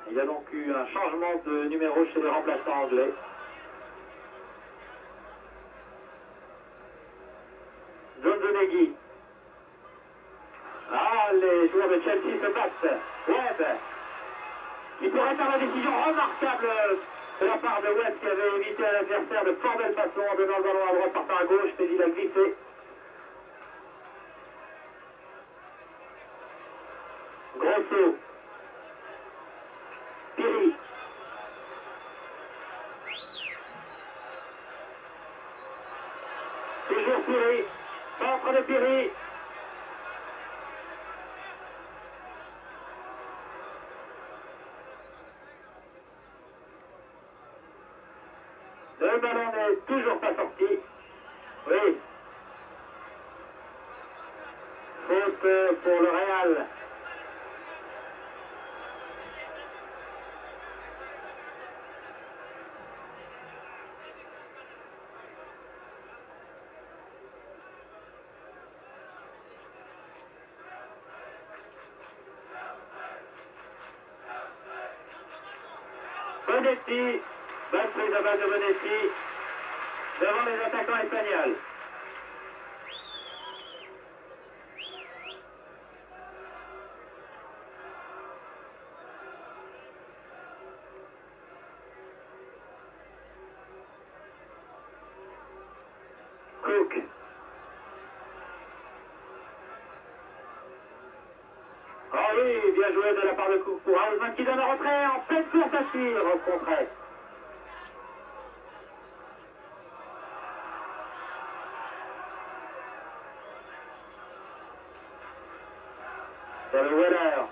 Il y a donc eu un changement de numéro chez les remplaçants anglais. John Donegui. Ah, les joueurs de Chelsea se battent. Webb, qui pourrait faire la décision remarquable de la part de Webb, qui avait évité à l'adversaire de fort belle façon en donnant le ballon à droite par à gauche, mais il a glissé. Grosso. Piri. Toujours Piri. Centre de Piri. Le ballon n'est toujours pas sorti. Oui. Faute pour le Real. Bonetti, bonne prise à balle de Bonetti, devant les attaquants espagnols. Cook. Oh oui, bien joué de la part de Cook pour Houseman qui donne un retrait en pleine course à tir au contraire. Dans le Weller.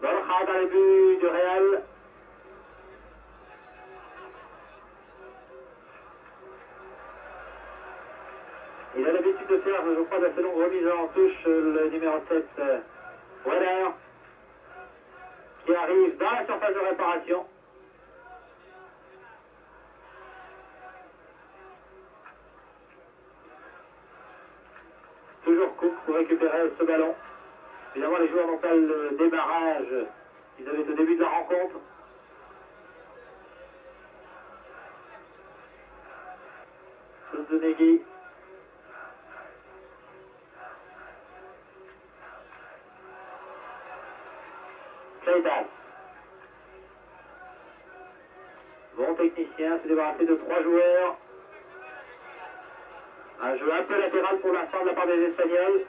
Borja dans les buts du Real. Il a l'habitude de faire, je crois, d'assez longue remise en touche, le numéro 7, Weller, qui arrive dans la surface de réparation. Toujours Cook pour récupérer ce ballon. Évidemment, les joueurs n'ont pas le démarrage qu'ils avaient au début de la rencontre. Donegui. Clayton. Bon technicien, se débarrasser de 3 joueurs. Un jeu un peu latéral pour l'instant de la part des Espagnols.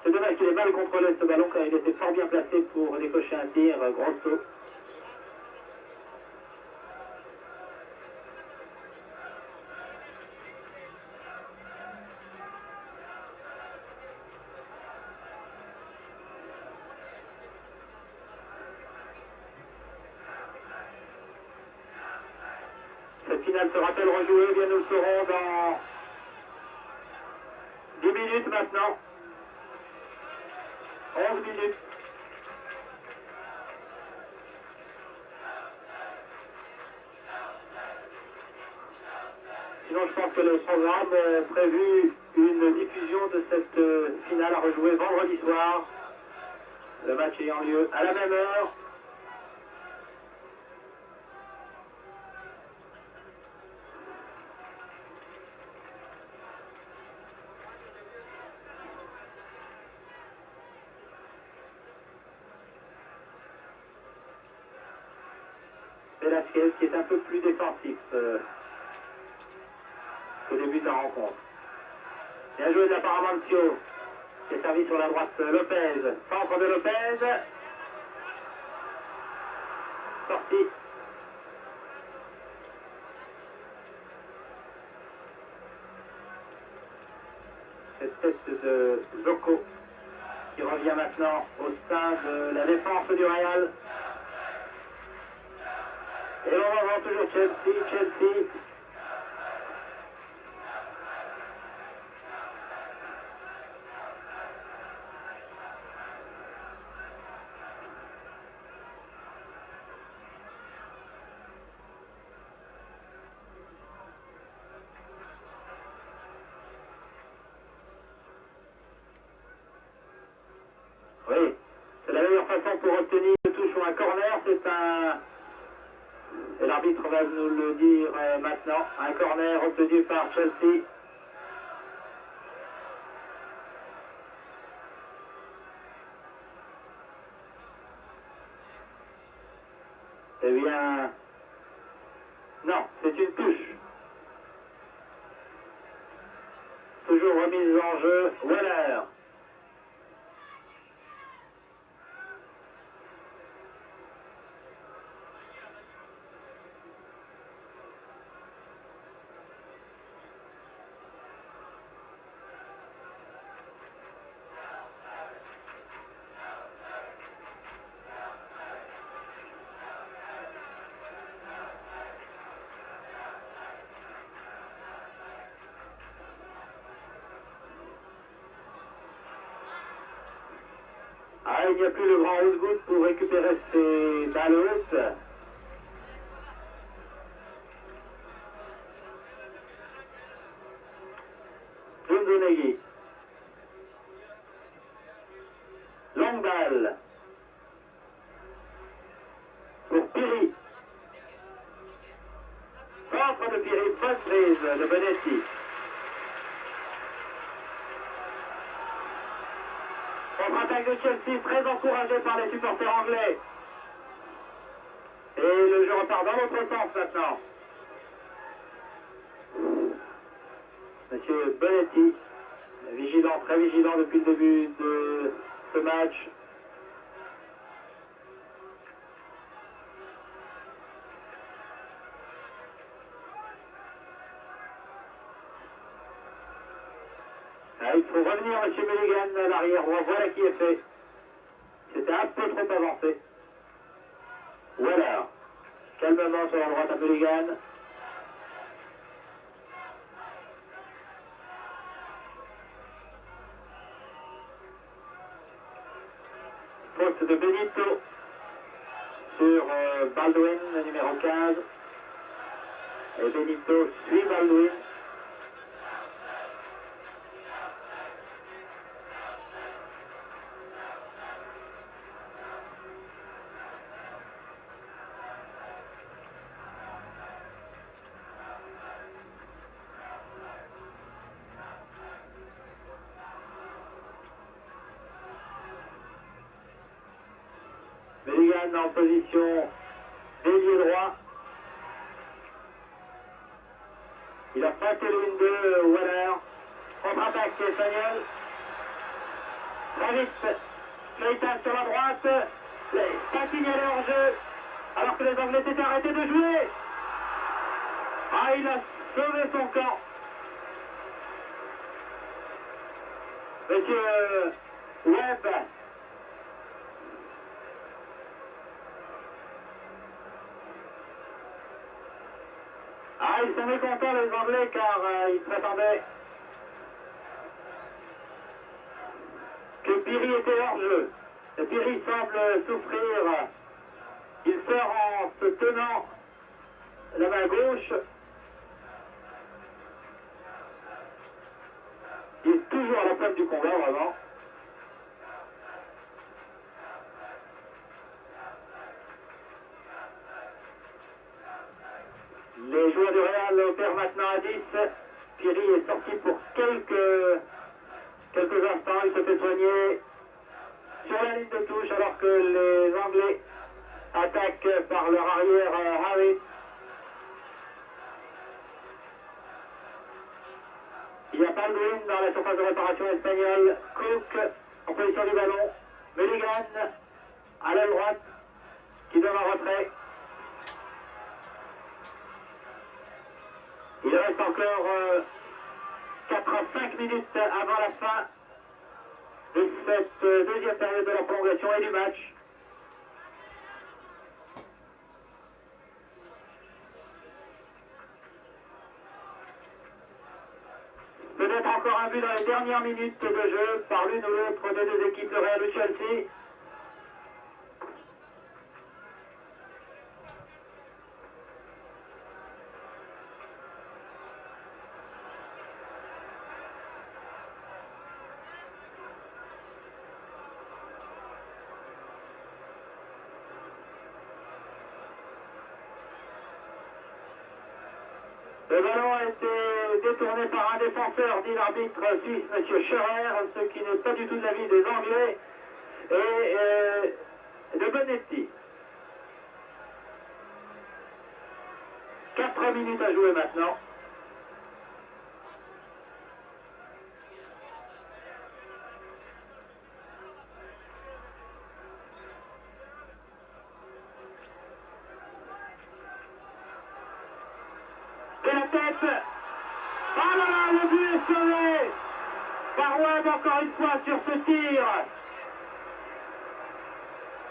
C'est dommage qu'il ait mal contrôlé ce ballon car il était fort bien placé pour décocher un tir. Grosso. cette finale sera-t-elle rejouée? Eh bien, nous le saurons dans 10 minutes maintenant. 11 minutes. Sinon, je pense que le programme a prévu une diffusion de cette finale à rejouer vendredi soir. Le match ayant lieu à la même heure. Velasquez qui est un peu plus défensif qu'au début de la rencontre. Bien joué de la part d'Amancio, qui est servi sur la droite. Lopez, centre de Lopez. Sorti. Cette tête de Zocco qui revient maintenant au sein de la défense du Real. Et on va voir toujours Chelsea. Oui, c'est la meilleure façon pour obtenir une touche ou un corner, c'est un... Et l'arbitre va nous le dire maintenant, un corner obtenu par Chelsea. Eh bien, non, c'est une touche. Toujours remise en jeu, Waller. Ah, il n'y a plus le grand Osgood pour récupérer ses balles hautes. Zundonegui. Longue balle. Pour Piri. Centre de Piri, bonne prise de Bonetti. Contre-attaque de Chelsea, très encouragé par les supporters anglais. Et le jeu repart dans l'autre sens maintenant. Monsieur Bonetti, vigilant, très vigilant depuis le début de ce match. Ah, il faut revenir, monsieur Mulligan, à l'arrière droit. Voilà qui est fait. C'était un peu trop avancé. Voilà. Calmement sur la droite à Mulligan. Poste de Benito sur Baldwin, le numéro 15. Et Benito suit Baldwin. Mulligan en position d'ailier droit. Il a passé le 1-2, Waller. Contre-attaque espagnol. Très vite. Fleitas sur la droite. Pas signalé hors jeu. Alors que les Anglais s'étaient arrêtés de jouer. Ah, il a sauvé son camp. Monsieur Webb. Ah, mécontents les Anglais car ils prétendaient que Piri était hors jeu. Et Piri semble souffrir. Il sort en se tenant la main gauche. Il est toujours à la pointe du combat, vraiment. Les joueurs du Real opèrent maintenant à 10. Piri est sorti pour quelques instants. Il se fait soigner sur la ligne de touche alors que les Anglais attaquent par leur arrière Harris. Il y a Baldwin dans la surface de réparation espagnole. Cook en position du ballon. Mulligan à l'aile droite qui donne un retrait. Il reste encore 4 à 5 minutes avant la fin de cette deuxième période de la prolongation et du match. Peut-être encore un but dans les dernières minutes de jeu par l'une ou l'autre des deux équipes, le Real ou Chelsea. Le ballon a été détourné par un défenseur, dit l'arbitre suisse, M. Scherer, ce qui n'est pas du tout de l'avis des Anglais, et de Bonetti. 4 minutes à jouer maintenant. De la tête. Ah là là, le but est sauvé par Webb encore une fois sur ce tir.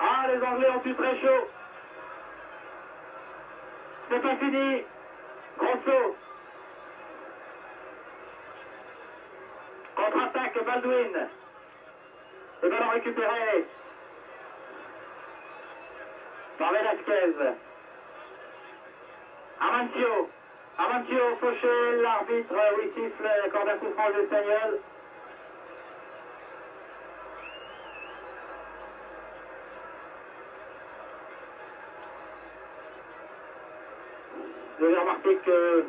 Ah, les Anglais ont eu très chaud. C'est pas fini. Grosso. Contre-attaque Baldwin. Le ballon récupéré par Velasquez. Amancio. Amancio fauché, l'arbitre, oui, siffle, accorde un coup franc aux Espagnols. Vous avez remarqué que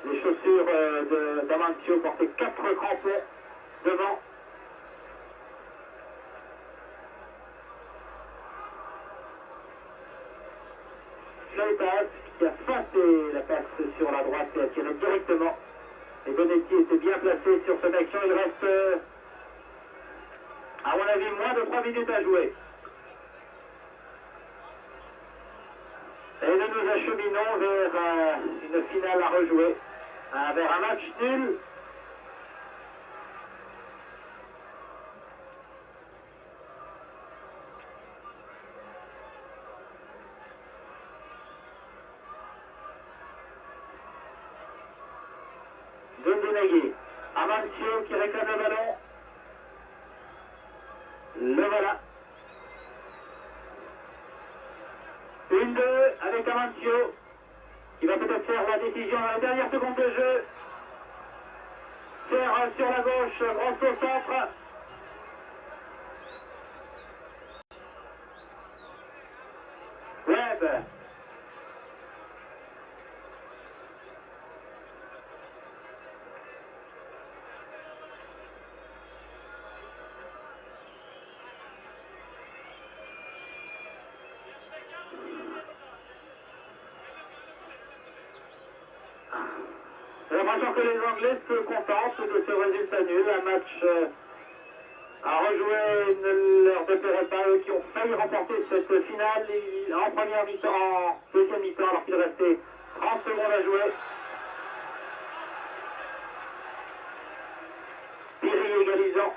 les chaussures d'Amancio portaient 4 crampons devant. Fleitas qui a feinté la passe sur la droite et a tiré directement. Et Bonetti était bien placé sur cette action. Il reste, à mon avis, moins de 3 minutes à jouer. Et nous nous acheminons vers une finale à rejouer, vers un match nul. Dundunagui, Amancio qui réclame le ballon. Le voilà. 1-2 avec Amancio qui va peut-être faire la décision dans la dernière seconde de jeu. Serre sur la gauche, Grosso au centre. Webb. J'ai l'impression que les Anglais se contentent de ce résultat nul. Un match à rejouer ne leur déplairait pas. Eux qui ont failli remporter cette finale en première mi-temps, en deuxième mi-temps, alors qu'il restait 30 secondes à jouer. Piri égalisant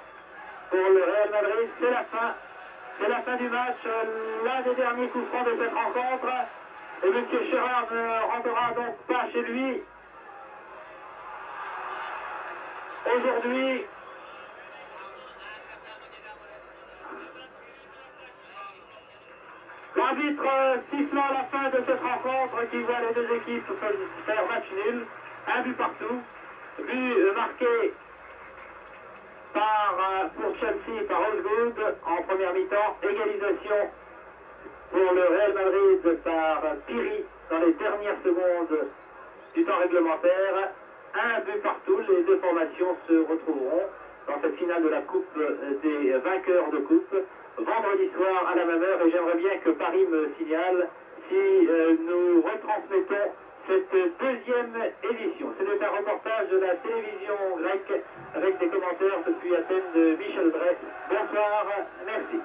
pour le Real Madrid. C'est la fin. C'est la fin du match. L'un des derniers coups francs de cette rencontre. Et M. Scherer ne rentrera donc pas chez lui. Aujourd'hui, l'arbitre sifflant à la fin de cette rencontre qui voit les deux équipes faire match nul, un but partout, but marqué pour Chelsea par Osgood en première mi-temps, égalisation pour le Real Madrid par Piri dans les dernières secondes du temps réglementaire. Un but partout, les deux formations se retrouveront dans cette finale de la Coupe des vainqueurs de Coupe vendredi soir à la même heure, et j'aimerais bien que Paris me signale si nous retransmettons cette deuxième édition. C'est un reportage de la télévision grecque avec des commentaires depuis Athènes de Michel Dress. Bonsoir, merci.